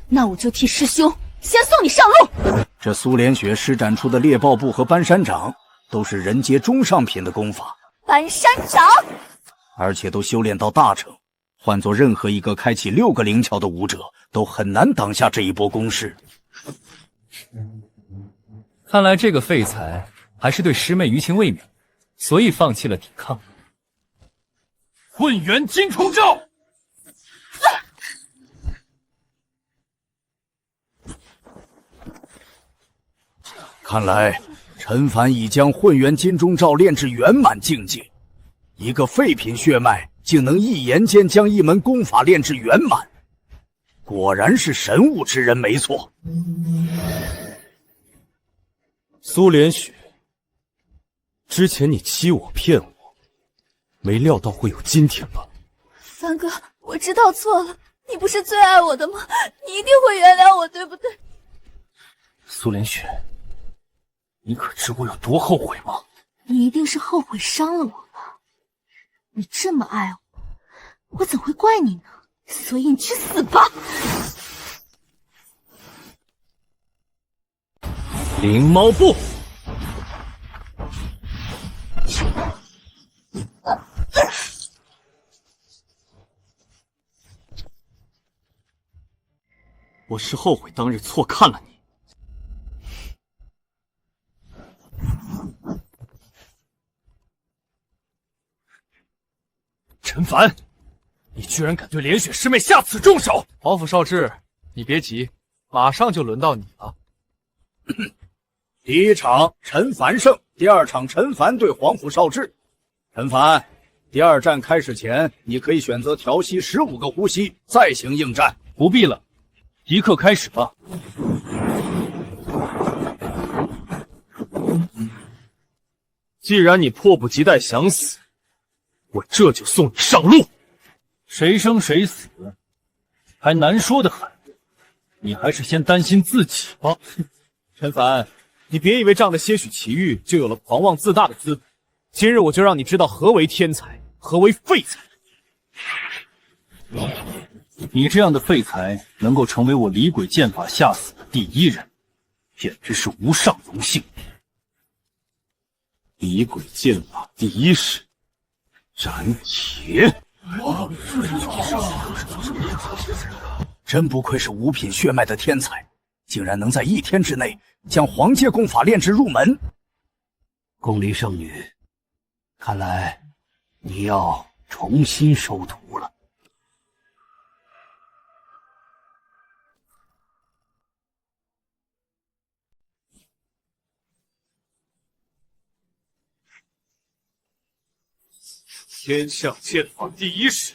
那我就替师兄先送你上路。这苏连雪施展出的猎豹步和搬山掌，都是人阶中上品的功法，搬山掌，而且都修炼到大成。换做任何一个开启6个灵窍的武者，都很难挡下这一波攻势。看来这个废材还是对师妹余情未泯，所以放弃了抵抗。混元金冲罩！看来陈凡已将混元金钟罩练至圆满境界，一个废品血脉竟能一言间将一门功法练至圆满，果然是神物之人没错。苏连雪，之前你欺我骗我，没料到会有今天吧？凡哥，我知道错了，你不是最爱我的吗？你一定会原谅我，对不对？苏连雪，你可知我有多后悔吗？你一定是后悔伤了我吧？你这么爱我，我怎会怪你呢？所以你去死吧！灵猫步，我是后悔当日错看了你。陈凡，你居然敢对连雪师妹下此重手！皇甫少智，你别急，马上就轮到你了。第一场陈凡胜，第二场陈凡对皇甫少智。陈凡，第二战开始前，你可以选择调息15个呼吸，再行应战。不必了，即刻开始吧。既然你迫不及待想死，我这就送你上路。谁生谁死，还难说得很。你还是先担心自己吧。陈凡，你别以为仗着些许奇遇就有了狂妄自大的资本。今日我就让你知道何为天才，何为废材。你这样的废材能够成为我李鬼剑法下死的第一人，简直是无上荣幸。李鬼剑法第一式，斩铁。真不愧是5品血脉的天才，竟然能在1天之内将黄阶功法练至入门。宫离圣女，看来你要重新收徒了。天象剑法第一式，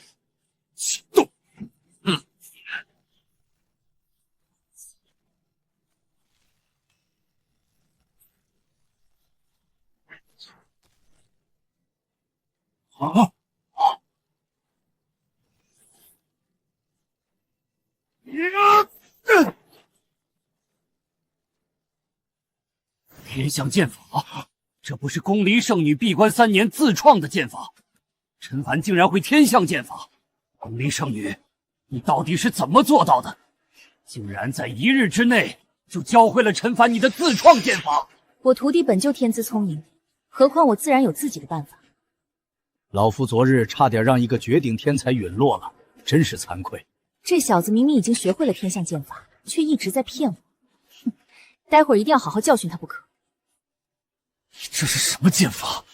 启动。天象剑法，这不是宫离圣女闭关3年自创的剑法？陈凡竟然会天象剑法！宫离圣女，你到底是怎么做到的？竟然在1日之内就教会了陈凡你的自创剑法！我徒弟本就天资聪颖，何况我自然有自己的办法。老夫昨日差点让一个绝顶天才陨落了，真是惭愧。这小子明明已经学会了天象剑法，却一直在骗我。哼，待会儿一定要好好教训他不可。这是什么剑法？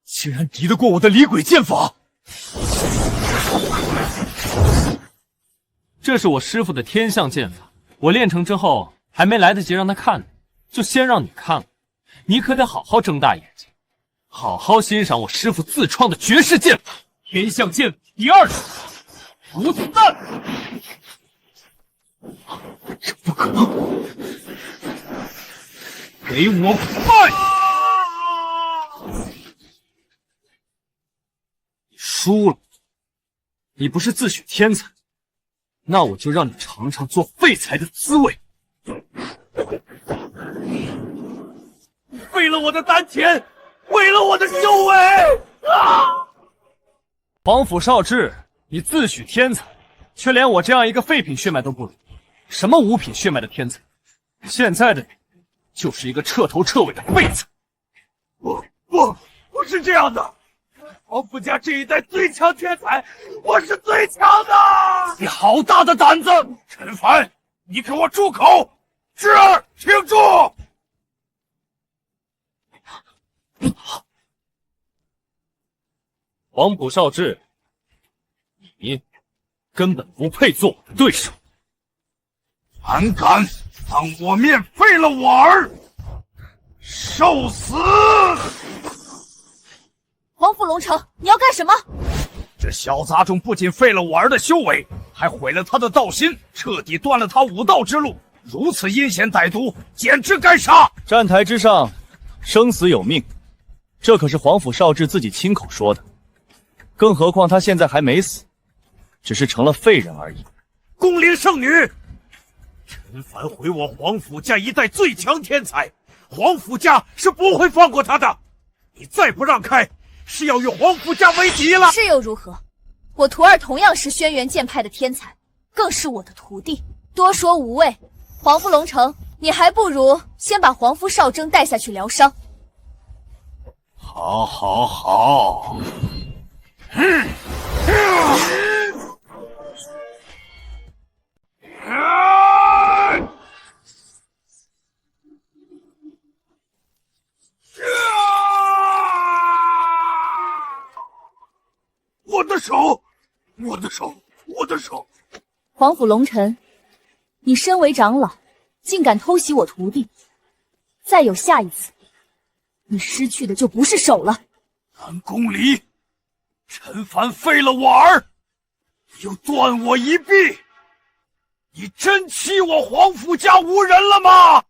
竟然敌得过我的李鬼剑法！这是我师傅的天象剑法，我练成之后还没来得及让他看呢，就先让你看了。你可得好好睁大眼睛，好好欣赏我师傅自创的绝世剑法——天象剑第2式无子弹。这不可能！给我快！你输了，你不是自诩天才，那我就让你尝尝做废材的滋味。为了我的丹田，为了我的修为啊！皇甫少智，你自诩天才，却连我这样一个废品血脉都不如。什么五品血脉的天才，现在的你就是一个彻头彻尾的废材。不是这样的，皇甫家这一代最强天才，我是最强的！你好大的胆子！陈凡，你给我住口！智儿，请住！黄埔少智，你根本不配做我的对手。胆敢当我面废了我儿，受死！黄甫龙城，你要干什么？这小杂种不仅废了我儿的修为，还毁了他的道心，彻底断了他武道之路。如此阴险歹毒，简直该杀！站台之上，生死有命，这可是黄甫少智自己亲口说的。更何况他现在还没死，只是成了废人而已。宫灵圣女，陈凡毁我黄甫家一代最强天才，黄甫家是不会放过他的。你再不让开，是要与黄甫家为敌了。是又如何？我徒儿同样是轩辕剑派的天才，更是我的徒弟。多说无谓。黄甫龙城，你还不如先把黄甫少征带下去疗伤。好，好，好。我的手，我的手，我的手！黄甫龙尘，你身为长老，竟敢偷袭我徒弟，再有下一次，你失去的就不是手了。南宫离，陈凡废了我儿，又断我一臂，你真欺我黄甫家无人了吗？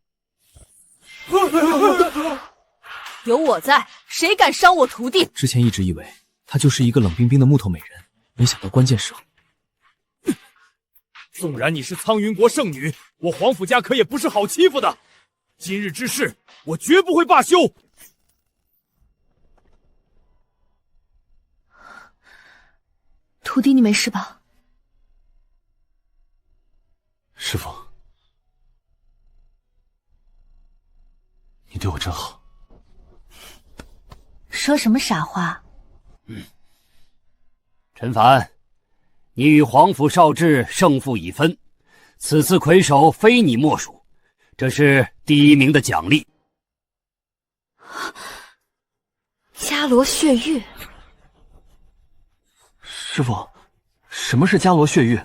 有我在，谁敢伤我徒弟？之前一直以为她就是一个冷冰冰的木头美人，没想到关键时候。纵然你是苍云国圣女，我黄甫家可也不是好欺负的。今日之事，我绝不会罢休。徒弟，你没事吧？师父，你对我真好。说什么傻话？陈凡，你与黄甫少智胜负已分，此次魁首非你莫属，这是第1名的奖励。伽罗血玉。师父，什么是伽罗血玉？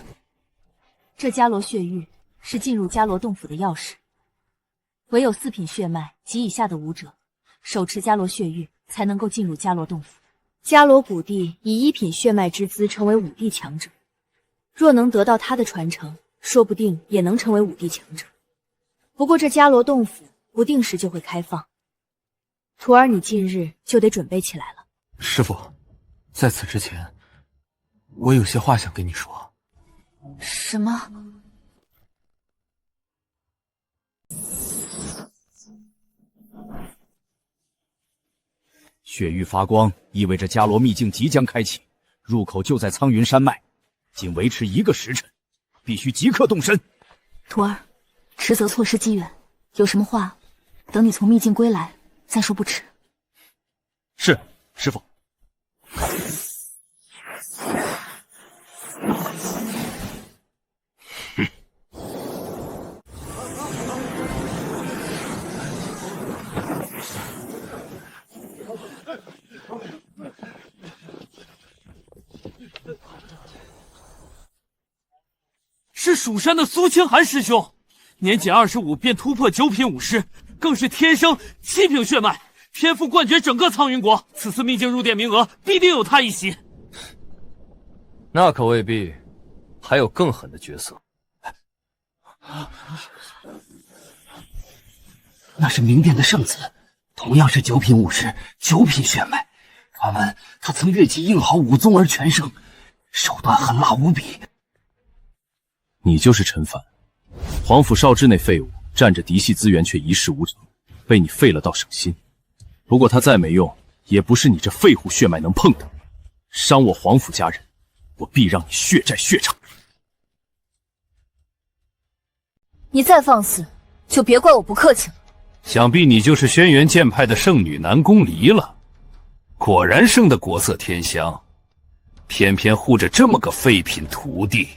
这伽罗血玉是进入伽罗洞府的钥匙，唯有4品血脉及以下的武者手持伽罗血玉，才能够进入伽罗洞府。伽罗谷地以1品血脉之资成为5帝强者，若能得到他的传承，说不定也能成为5帝强者。不过这伽罗洞府不定时就会开放，徒儿你近日就得准备起来了。师父，在此之前，我有些话想跟你说。什么？血玉发光，意味着伽罗秘境即将开启，入口就在苍云山脉，仅维持1个时辰，必须即刻动身。徒儿，迟则错失机缘，有什么话，等你从秘境归来再说不迟。是，师父。是蜀山的苏清寒师兄，年仅25便突破9品武师，更是天生7品血脉，天赋冠绝整个苍云国。此次秘境入殿名额必定有他一席。那可未必，还有更狠的角色。那是明殿的圣子，同样是9品武师，9品血脉。传闻他曾越级硬豪武宗而全胜，手段狠辣无比。你就是陈凡，黄甫少智那废物，占着嫡系资源却一事无成，被你废了到省心。不过他再没用，也不是你这废物血脉能碰的。伤我黄甫家人，我必让你血债血偿。你再放肆，就别怪我不客气了。想必你就是轩辕剑派的圣女南宫离了。果然生得国色天香，偏偏护着这么个废品徒弟。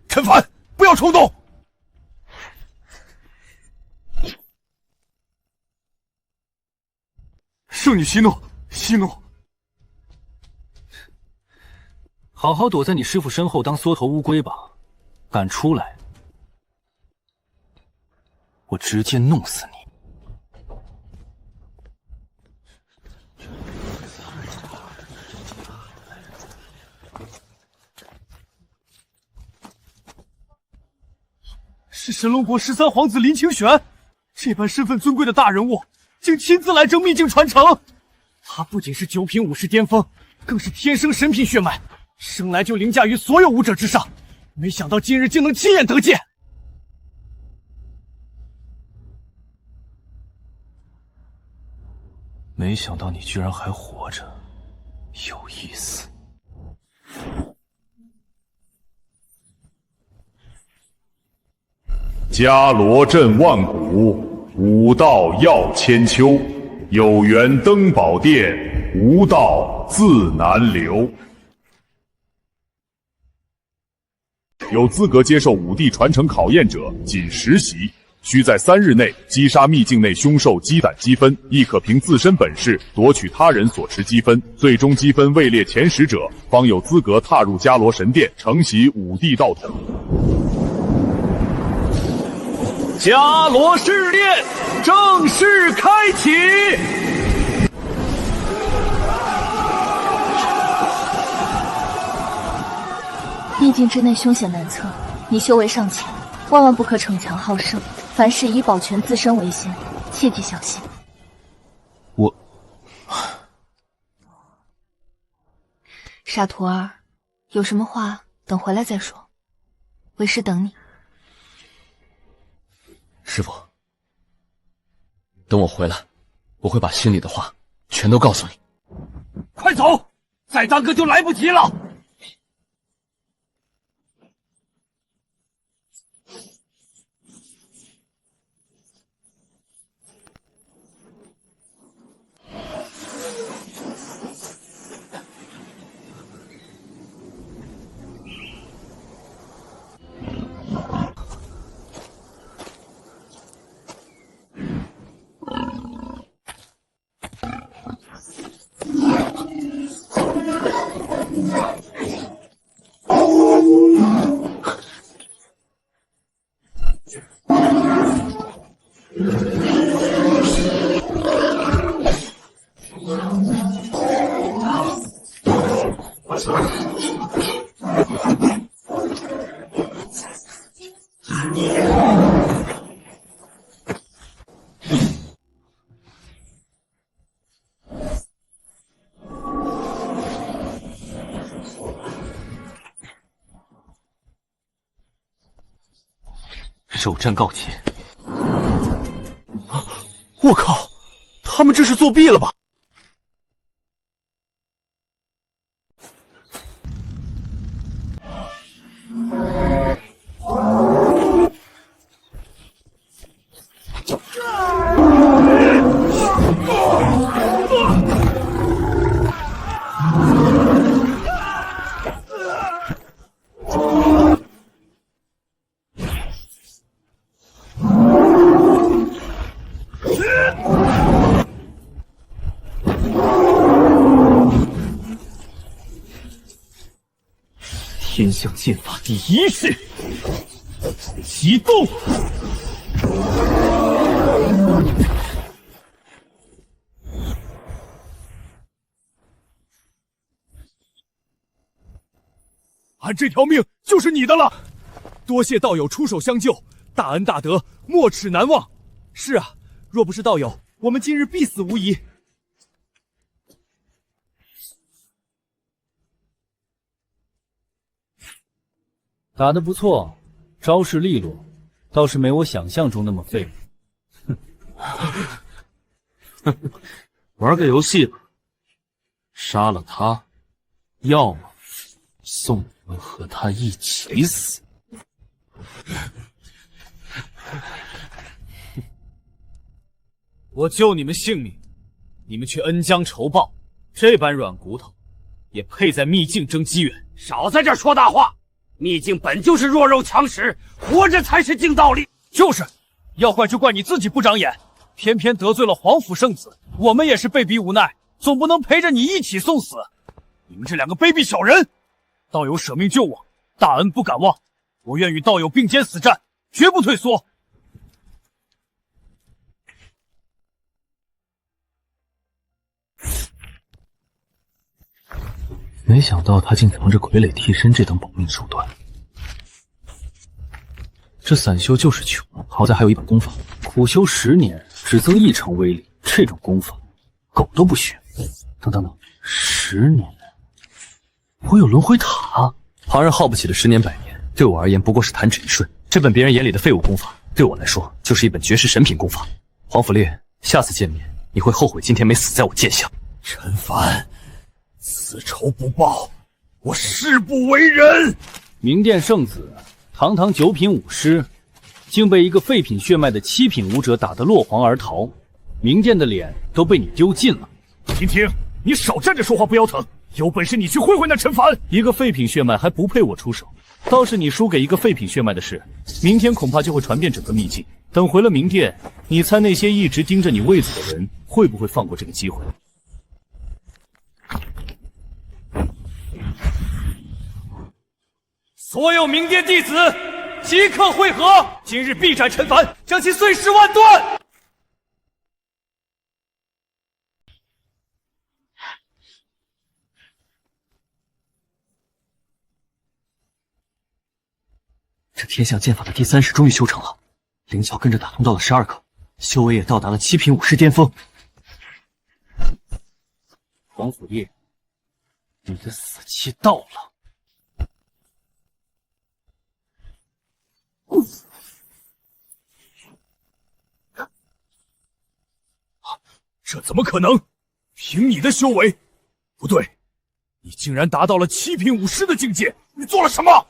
陈凡，不要冲动！圣女息怒，息怒！好好躲在你师父身后当缩头乌龟吧，敢出来，我直接弄死你！是神龙国13皇子林清玄，这般身份尊贵的大人物，竟亲自来争秘境传承。他不仅是9品武士巅峰，更是天生神品血脉，生来就凌驾于所有武者之上。没想到今日竟能亲眼得见。没想到你居然还活着，有意思。伽罗镇万古，武道耀千秋。有缘登宝殿，无道自难留。有资格接受武帝传承考验者仅10席，需在3日内击杀秘境内凶兽积胆积分，亦可凭自身本事夺取他人所持积分，最终积分位列前10者，方有资格踏入伽罗神殿，承袭武帝道统。伽罗试炼正式开启。秘境之内凶险难测，你修为尚浅，万万不可逞强好胜，凡事以保全自身为先，切记小心。我，傻徒儿，有什么话等回来再说，为师等你。师父，等我回来，我会把心里的话全都告诉你。快走，再耽搁就来不及了。首战告捷！我靠，他们这是作弊了吧？天象剑法第1式，启动！俺这条命就是你的了，多谢道友出手相救，大恩大德，没齿难忘。是啊，若不是道友，我们今日必死无疑。打得不错，招式利落，倒是没我想象中那么废物。玩个游戏吧，杀了他，要么送你们和他一起死。我救你们性命，你们却恩将仇报，这般软骨头，也配在秘境争机缘？少在这说大话！秘境本就是弱肉强食，活着才是硬道理。就是，要怪就怪你自己不长眼，偏偏得罪了皇甫圣子。我们也是被逼无奈，总不能陪着你一起送死。你们这两个卑鄙小人！道友舍命救我，大恩不敢忘，我愿与道友并肩死战，绝不退缩。没想到他竟藏着傀儡替身这等保命手段。这散修就是穷，好在还有一本功法，苦修10年，只增1成威力。这种功法，狗都不学。等，10年，我有轮回塔。旁人耗不起的10年100年，对我而言不过是弹指一瞬。这本别人眼里的废物功法，对我来说就是一本绝世神品功法。黄甫烈，下次见面你会后悔今天没死在我剑下。陈凡。此仇不报，我誓不为人。明殿圣子，堂堂9品武师，竟被一个废品血脉的7品武者打得落荒而逃，明殿的脸都被你丢尽了。婷婷，你少站着说话不腰疼，有本事你去会会那陈凡。一个废品血脉还不配我出手，倒是你输给一个废品血脉的事，明天恐怕就会传遍整个秘境。等回了明殿，你猜那些一直盯着你位子的人会不会放过这个机会？所有明殿弟子即刻会合，今日必斩陈凡，将其碎尸万段。这天象剑法的第3式终于修成了，灵巧跟着打通到了12个，修为也到达了7品武师巅峰。黄甫烈，你的死期到了。这怎么可能？凭你的修为，不对，你竟然达到了7品武师的境界，你做了什么？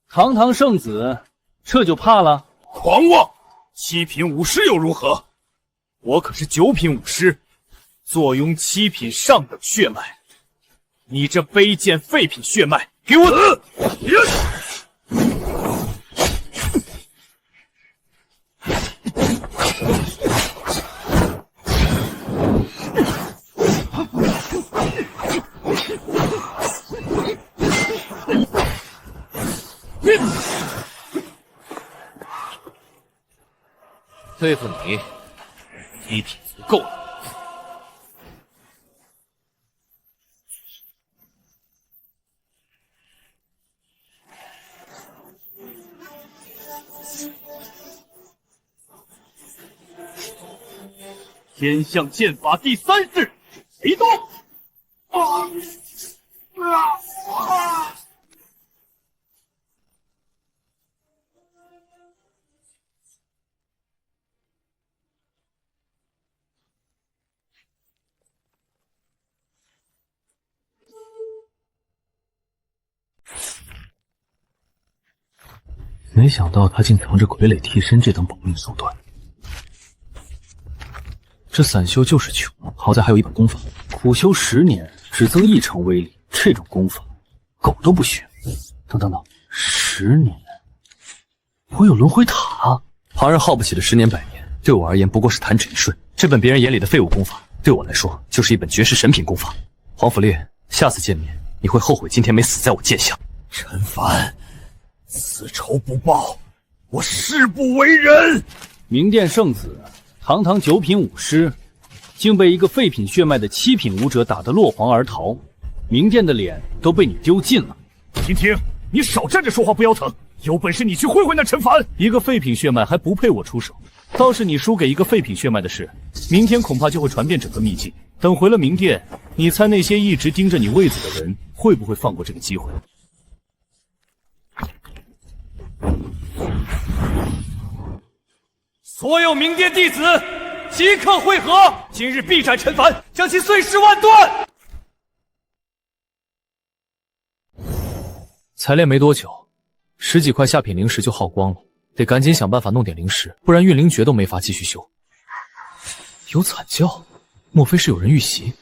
堂堂圣子，这就怕了？狂妄！7品武师又如何？我可是9品武师，坐拥7品上等血脉。你这卑贱废品血脉，给我死！对付你，1品足够了。天象剑法第3式，启动！没想到他竟藏着傀儡替身这等保命手段。这散修就是穷，好在还有一本功法，苦修10年，只增1成威力。这种功法，狗都不学。等，10年，我有轮回塔。旁人耗不起的10年100年，对我而言不过是弹指一瞬。这本别人眼里的废物功法，对我来说就是一本绝世神品功法。黄甫烈，下次见面你会后悔今天没死在我剑下。陈凡，此仇不报，我誓不为人。明殿圣子，堂堂9品武师，竟被一个废品血脉的7品武者打得落荒而逃，明殿的脸都被你丢尽了。婷婷，你少站着说话不腰疼，有本事你去会会那陈凡。一个废品血脉还不配我出手，倒是你输给一个废品血脉的事，明天恐怕就会传遍整个秘境。等回了明殿，你猜那些一直盯着你位子的人会不会放过这个机会？所有明殿弟子即刻会合，今日必斩陈凡，将其碎尸万段。才练没多久，10几块下品灵石就耗光了，得赶紧想办法弄点灵石，不然运灵诀都没法继续修。有惨叫，莫非是有人遇袭？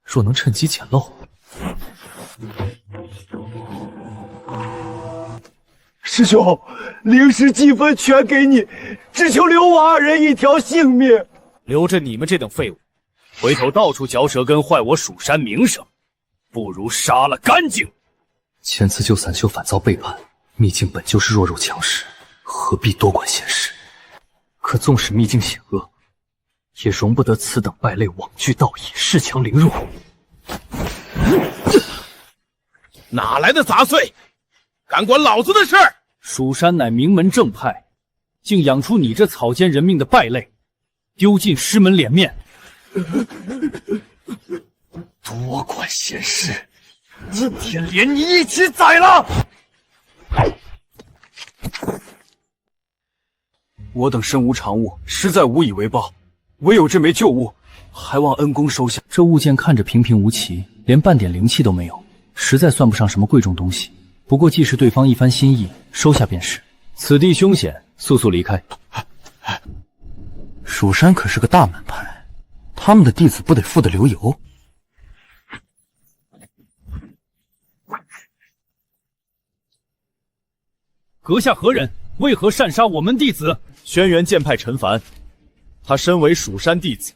若能趁机捡漏。师兄，灵石积分全给你，只求留我2人一条性命。留着你们这等废物，回头到处嚼舌根，坏我蜀山名声，不如杀了干净。前次救伞修反遭背叛，秘境本就是弱肉强食，何必多管闲事？可纵使秘境险恶，也容不得此等败类枉具道义，恃强凌弱。哪来的杂碎，敢管老子的事？蜀山乃名门正派，竟养出你这草菅人命的败类，丢尽师门脸面。多管闲事，今天连你一起宰了！我等身无长物，实在无以为报，唯有这枚旧物，还望恩公收下。这物件看着平平无奇，连半点灵气都没有，实在算不上什么贵重东西。不过既是对方一番心意，收下便是。此地凶险，速速离开。蜀山可是个大门派，他们的弟子不得富得流油？阁下何人？为何擅杀我门弟子？轩辕剑派陈凡，他身为蜀山弟子，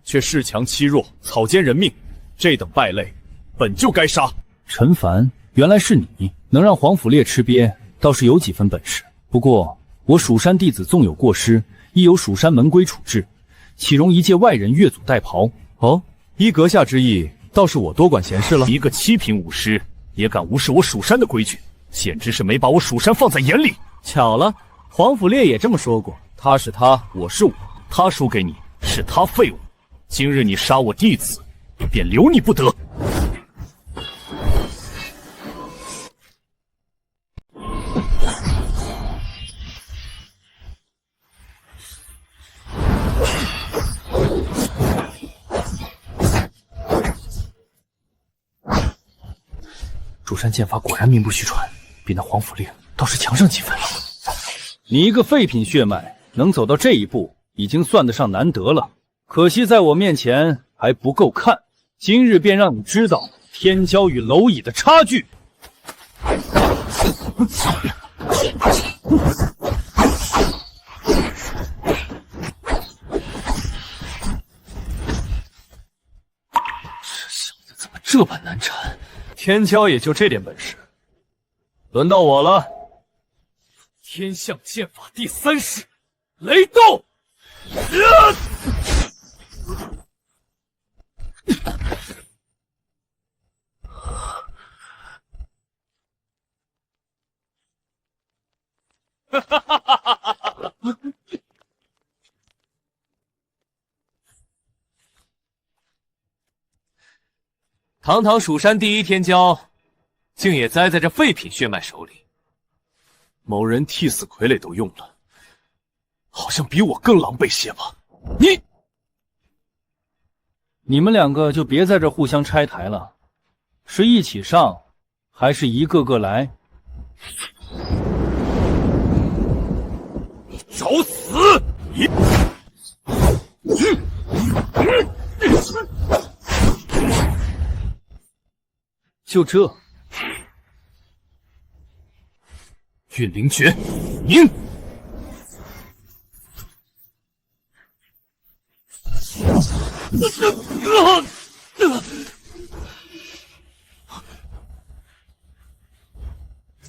却恃强欺弱，草菅人命，这等败类，本就该杀。陈凡，原来是你，能让皇甫烈吃瘪，倒是有几分本事。不过我蜀山弟子纵有过失，亦有蜀山门规处置，岂容一介外人越俎代庖？哦，依阁下之意，倒是我多管闲事了。一个7品武师也敢无视我蜀山的规矩，简直是没把我蜀山放在眼里。巧了，皇甫烈也这么说过。他是他，我是我，他输给你，是他废物。今日你杀我弟子，便留你不得。蜀山剑法果然名不虚传，比那皇甫烈倒是强上几分了。你一个废品血脉，能走到这一步，已经算得上难得了。可惜在我面前还不够看，今日便让你知道天骄与蝼蚁的差距。这小子怎么这般难缠？天骄也就这点本事。轮到我了。天象剑法第3式，雷动。堂堂蜀山第一天骄，竟也栽在这废品血脉手里。某人替死傀儡都用了，好像比我更狼狈些吧？你们两个就别在这互相拆台了，是一起上，还是一个个来？找死！就这。运灵诀，宁！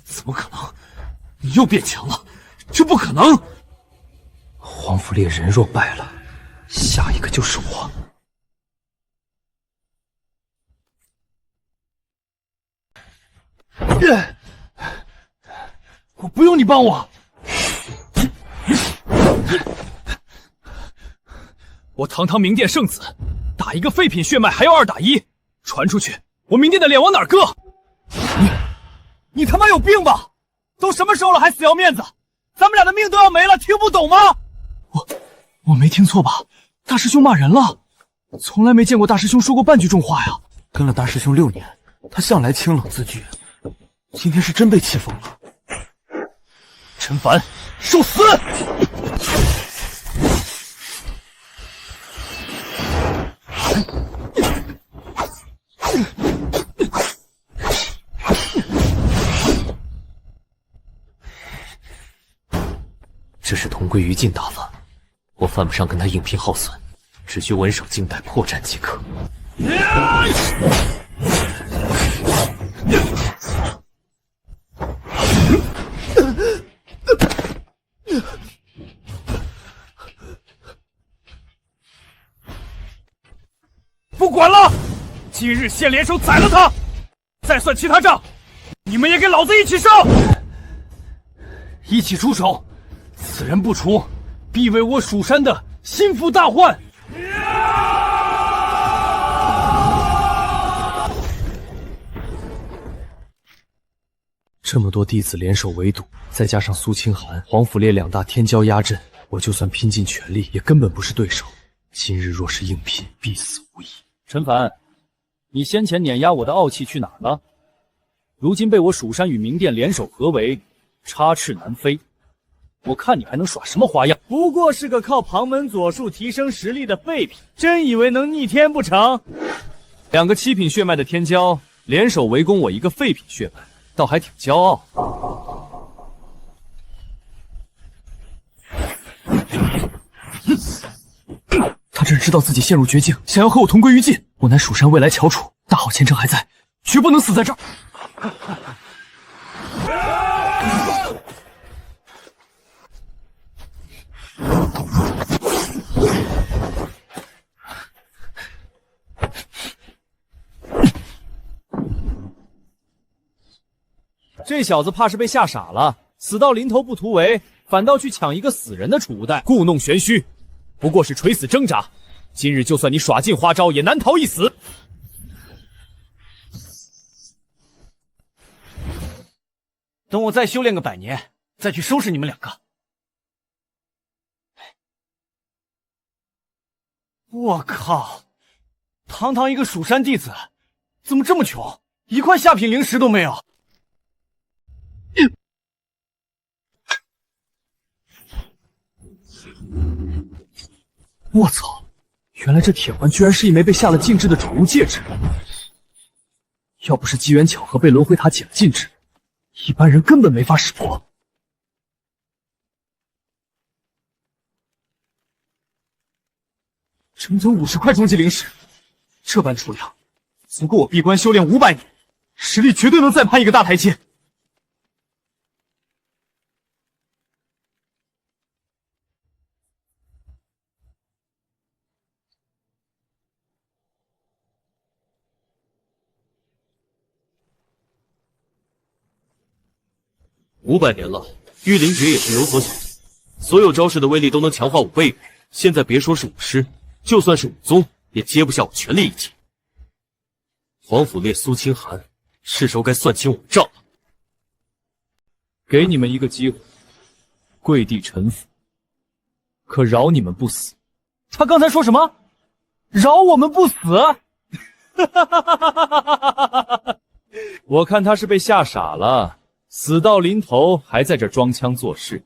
怎么可能？你又变强了？这不可能！皇甫烈人若败了，下一个就是我。我不用你帮我，我堂堂明殿圣子，打一个废品血脉还要2打1，传出去，我明殿的脸往哪儿搁？你他妈有病吧？都什么时候了还死要面子？咱们俩的命都要没了，听不懂吗？我没听错吧？大师兄骂人了？从来没见过大师兄说过半句重话呀。跟了大师兄6年，他向来清冷自居。今天是真被气疯了。陈凡，受死！这是同归于尽打法，我犯不上跟他硬拼耗损，只需稳守静待破绽即可。不管了，今日先联手宰了他，再算其他账，你们也给老子一起上！一起出手，此人不除，必为我蜀山的心腹大患。这么多弟子联手围堵，再加上苏清寒、黄甫烈两大天骄压阵，我就算拼尽全力，也根本不是对手。今日若是硬拼，必死无疑。陈凡，你先前碾压我的傲气去哪儿了？如今被我蜀山与明殿联手合围，插翅难飞，我看你还能耍什么花样？不过是个靠旁门左术提升实力的废品，真以为能逆天不成？两个7品血脉的天骄联手围攻我一个废品血脉，倒还挺骄傲。他真是知道自己陷入绝境，想要和我同归于尽。我乃蜀山未来翘楚，大好前程还在，绝不能死在这儿。这小子怕是被吓傻了，死到临头不突围，反倒去抢一个死人的储物袋，故弄玄虚。不过是垂死挣扎，今日就算你耍尽花招，也难逃一死。等我再修炼个100年，再去收拾你们两个。我靠！堂堂一个蜀山弟子，怎么这么穷，一块下品灵石都没有？我操！原来这铁环居然是一枚被下了禁制的宠物戒指。要不是机缘巧合被轮回塔解了禁制，一般人根本没法识破。整整50块终极灵石，这般数量，足够我闭关修炼500年，实力绝对能再攀一个大台阶。500年了，御灵诀也是有所小进，所有招式的威力都能强化5倍。现在别说是武师，就算是武宗，也接不下我全力一击。黄甫烈、苏清寒，是时候该算清我的账了。给你们一个机会，跪地臣服，可饶你们不死。他刚才说什么？饶我们不死？我看他是被吓傻了，死到临头还在这装腔作势。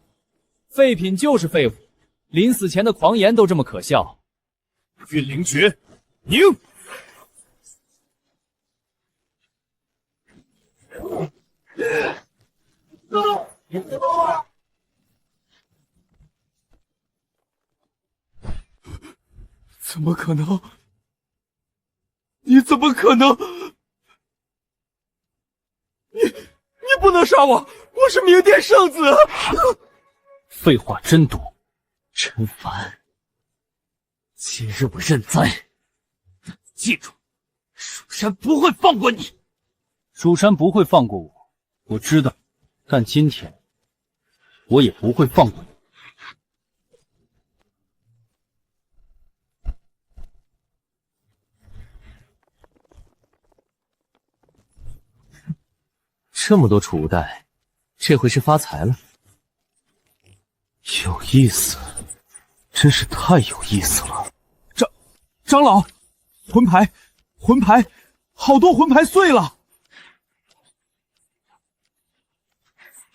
废品就是废物，临死前的狂言都这么可笑。运灵诀，宁！怎么可能？你怎么可能？你不能杀我！我是明殿圣子。废话真多。陈凡，今日我认栽，但记住，蜀山不会放过你。蜀山不会放过我，我知道，但今天我也不会放过你。这么多储物袋，这回是发财了。有意思，真是太有意思了。长老，魂牌，好多魂牌碎了。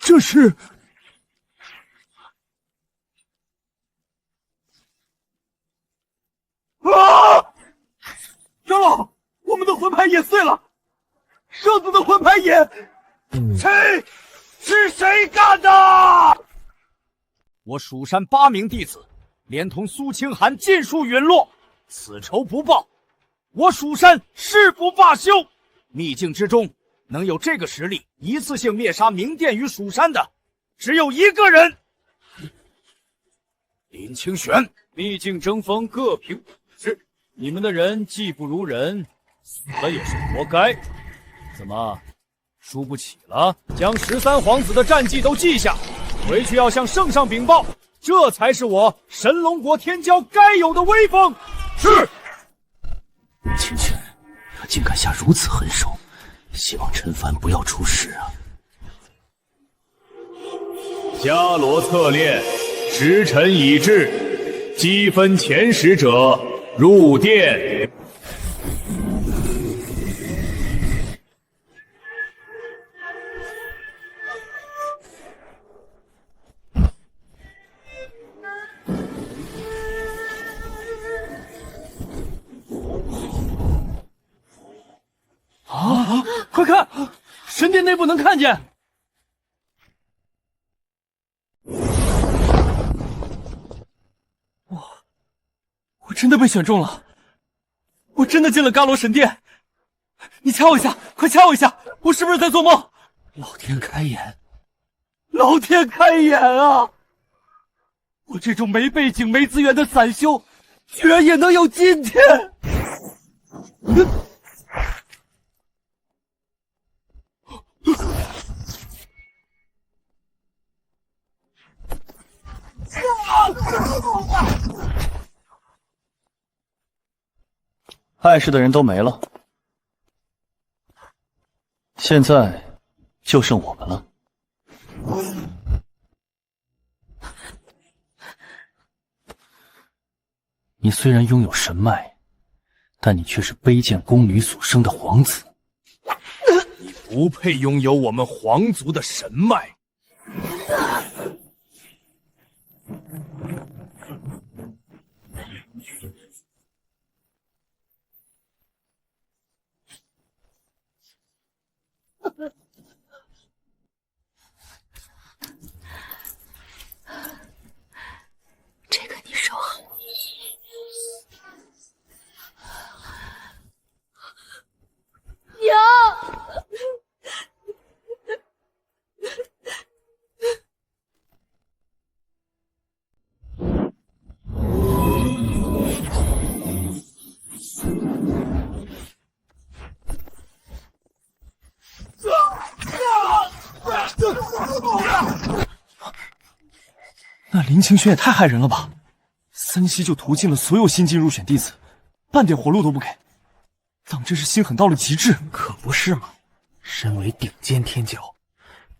这是啊！长老，我们的魂牌也碎了，圣子的魂牌也……谁？是谁干的？我蜀山8名弟子，连同苏清寒尽数陨落，此仇不报，我蜀山誓不罢休。秘境之中，能有这个实力一次性灭杀明殿与蜀山的，只有一个人。林清玄，秘境争锋，各凭本事。你们的人技不如人，死了也是活该。怎么，输不起了？将13皇子的战绩都记下，回去要向圣上禀报，这才是我神龙国天骄该有的威风。是。林清玄，他竟敢下如此狠手，希望陈凡不要出事啊！伽罗测炼，时辰已至，积分前10者入殿。啊！快看，神殿内部能看见。我真的被选中了，我真的进了伽罗神殿。你掐我一下，快掐我一下，我是不是在做梦？老天开眼，老天开眼啊！我这种没背景、没资源的散修，居然也能有今天！碍事的人都没了，现在就剩我们了。你虽然拥有神脉，但你却是卑贱宫女所生的皇子。你不配拥有我们皇族的神脉。这个你收好。娘。那林清玄也太害人了吧！3息就屠尽了所有新进入选弟子，半点活路都不给，当真是心狠到了极致。可不是嘛！身为顶尖天骄，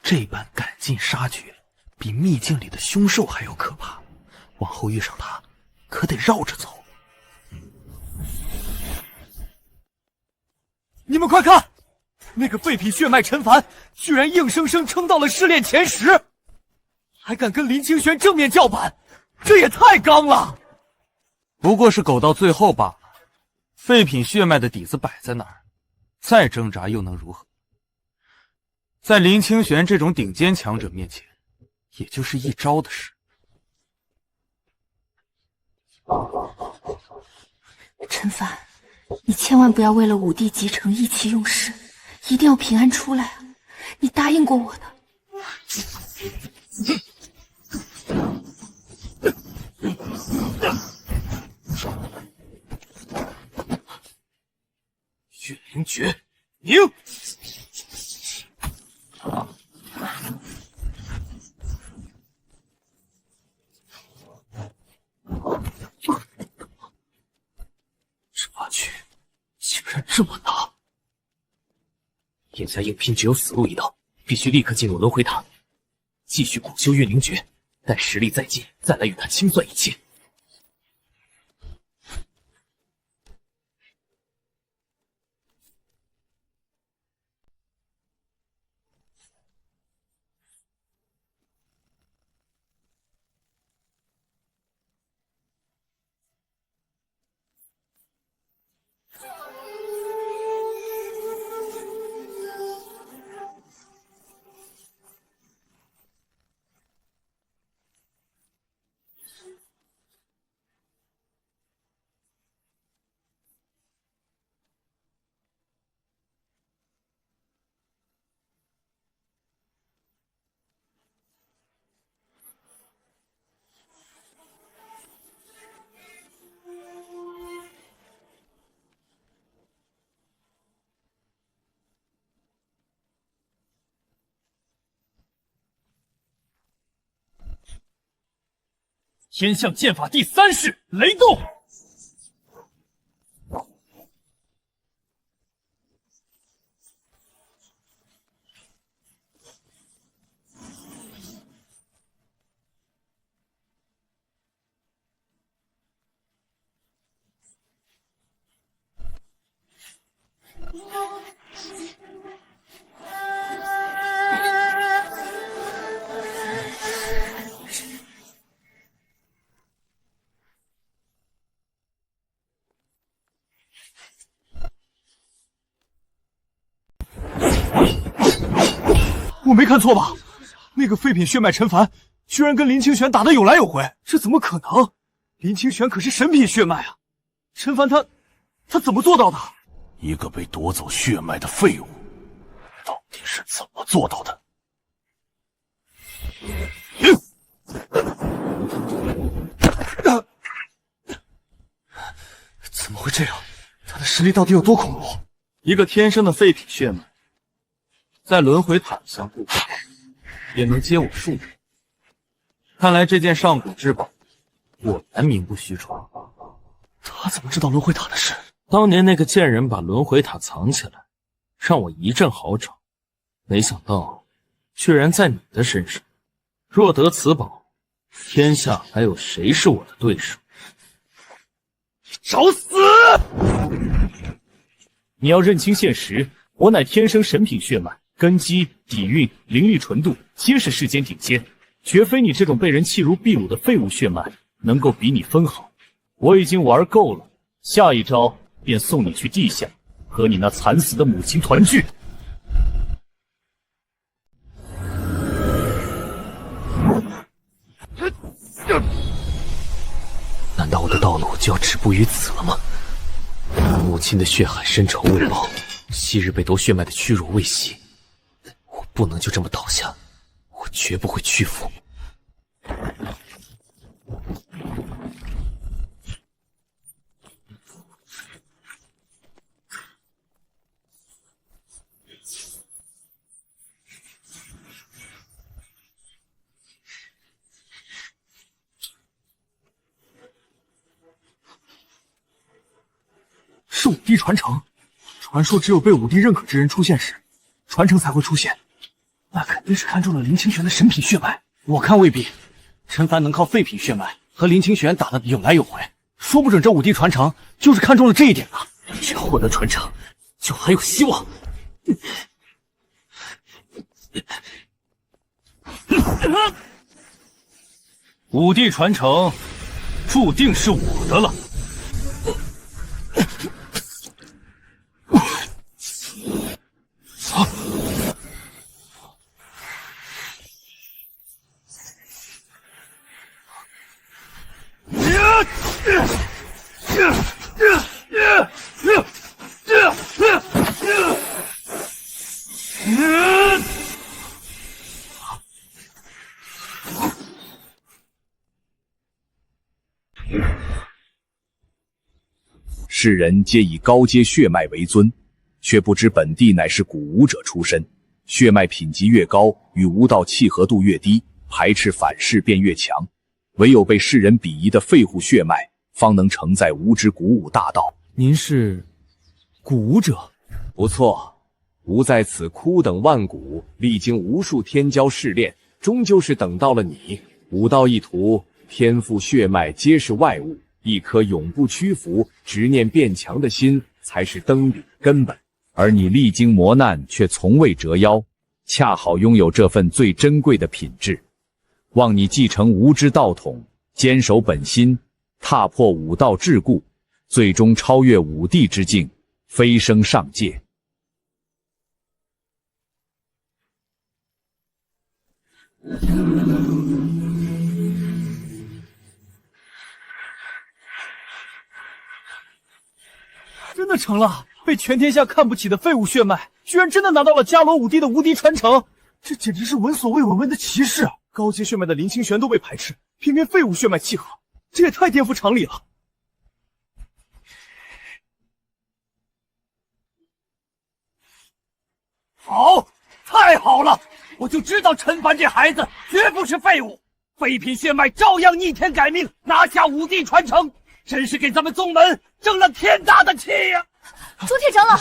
这般赶尽杀绝，比秘境里的凶兽还要可怕。往后遇上他，可得绕着走。你们快看，那个废品血脉陈凡，居然硬生生撑到了试炼前10，还敢跟林清玄正面叫板，这也太刚了！不过是苟到最后罢了。废品血脉的底子摆在那儿，再挣扎又能如何？在林清玄这种顶尖强者面前，也就是一招的事。陈凡，你千万不要为了五帝集成意气用事，一定要平安出来啊！你答应过我的。血灵诀，赢！差距竟然这么大！眼下硬拼只有死路一条，必须立刻进入轮回塔，继续苦修运灵诀，待实力再进，再来与他清算一切。天象剑法第3式雷动。我没看错吧？那个废品血脉陈凡居然跟林清玄打得有来有回，这怎么可能？林清玄可是神品血脉啊！陈凡他怎么做到的？一个被夺走血脉的废物，到底是怎么做到的？怎么会这样？他的实力到底有多恐怖？一个天生的废品血脉，在轮回塔相顾，也能接我数人。看来这件上古之宝果然名不虚传。他怎么知道轮回塔的事？当年那个贱人把轮回塔藏起来，让我一阵好找，没想到居然在你的身上。若得此宝，天下还有谁是我的对手？找死！你要认清现实，我乃天生神品血脉，根基、底蕴、灵力、纯度皆是世间顶尖，绝非你这种被人弃如敝弩的废物血脉能够比拟分毫。我已经玩够了，下一招便送你去地下，和你那惨死的母亲团聚。难道我的道路就要止步于此了吗？母亲的血海深仇未报，昔日被夺血脉的屈辱未洗，我不能就这么倒下，我绝不会屈服。是武帝传承，传说只有被武帝认可之人出现时，传承才会出现。那肯定是看中了林清玄的神品血脉。我看未必，陈凡能靠废品血脉和林清玄打得有来有回，说不准这武帝传承就是看中了这一点呢。只要获得传承，就还有希望。武帝传承注定是我的了。世人皆以高阶血脉为尊，却不知本帝乃是古武者出身，血脉品级越高，与巫道契合度越低，排斥反噬便越强。唯有被世人鄙夷的废物血脉，方能承载吾之古武大道。您是古武者？不错，吾在此枯等万古，历经无数天骄试炼，终究是等到了你。武道一途，天赋血脉皆是外物，一颗永不屈服、执念变强的心才是登顶根本。而你历经磨难却从未折腰，恰好拥有这份最珍贵的品质。望你继承吾之道统，坚守本心，踏破武道桎梏，最终超越武帝之境，飞升上界。真的成了！被全天下看不起的废物血脉，居然真的拿到了伽罗武帝的无敌传承，这简直是闻所未闻的奇事啊！高阶血脉的林清玄都被排斥，偏偏废物血脉契合，这也太颠覆常理了。好，太好了！我就知道陈凡这孩子绝不是废物，废品血脉照样逆天改命，拿下武帝传承，真是给咱们宗门争了天大的气呀！朱铁长老，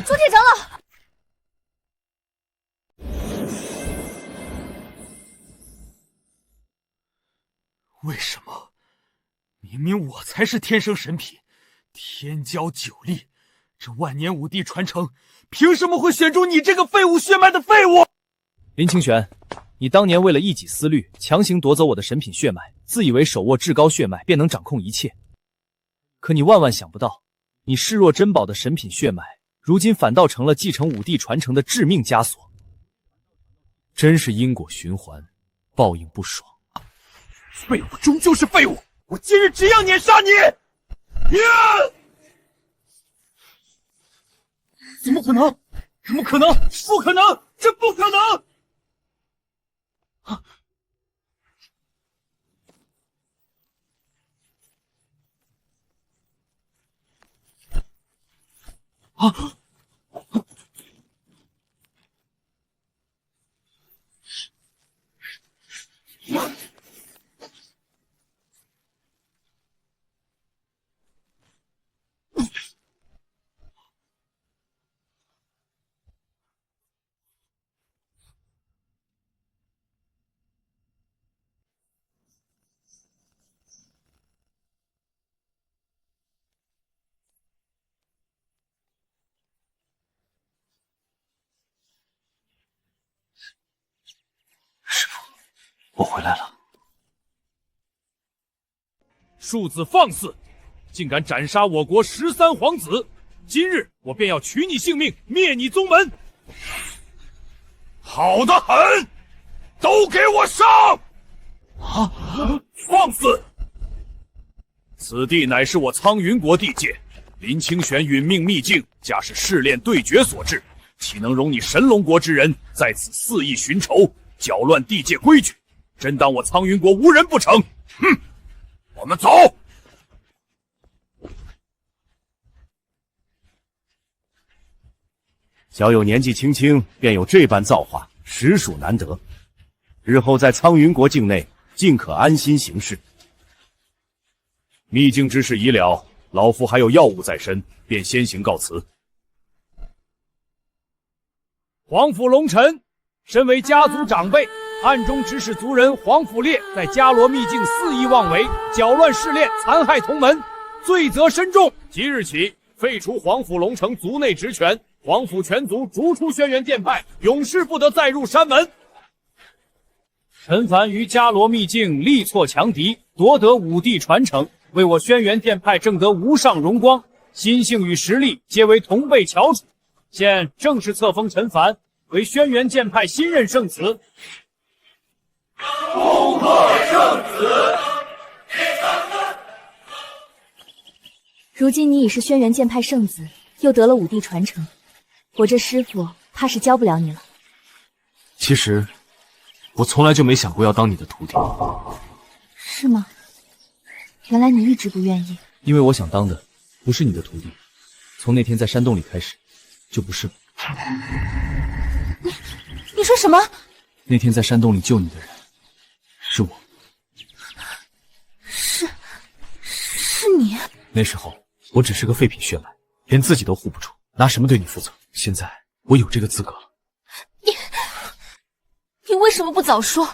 朱铁长老。为什么？明明我才是天生神品，天骄9力，这万年武帝传承，凭什么会选中你这个废物血脉的废物？林清玄，你当年为了一己私欲，强行夺走我的神品血脉，自以为手握至高血脉便能掌控一切。可你万万想不到，你视若珍宝的神品血脉，如今反倒成了继承武帝传承的致命枷锁。真是因果循环，报应不爽。废物终究是废物，我今日只要碾杀你！怎么可能？怎么可能？不可能！这不可能！我回来了。庶子放肆，竟敢斩杀我国13皇子！今日我便要取你性命，灭你宗门！好得很，都给我上！放肆！此地乃是我苍云国地界，林清玄殒命秘境，假是试炼对决所致，岂能容你神龙国之人在此肆意寻仇，搅乱地界规矩？真当我苍云国无人不成？哼！我们走。小友年纪轻轻便有这般造化，实属难得。日后在苍云国境内，尽可安心行事。秘境之事已了，老夫还有要务在身，便先行告辞。皇甫龙尘身为家族长辈，暗中指使族人皇甫烈在伽罗秘境肆意妄为，搅乱试炼，残害同门，罪责深重。即日起，废除皇甫龙城族内职权，皇甫全族逐出轩辕剑派，永世不得再入山门。陈凡于伽罗秘境力挫强敌，夺得武帝传承，为我轩辕剑派正得无上荣光，心性与实力皆为同辈翘楚。现正式册封陈凡为轩辕剑派新任圣子。恭贺圣子！如今你已是轩辕剑派圣子，又得了武帝传承，我这师傅怕是教不了你了。其实，我从来就没想过要当你的徒弟。是吗？原来你一直不愿意。因为我想当的不是你的徒弟，从那天在山洞里开始，就不是了。你说什么？那天在山洞里救你的人，是我。是你？那时候我只是个废品血脉，连自己都护不住，拿什么对你负责？现在我有这个资格了。你为什么不早说？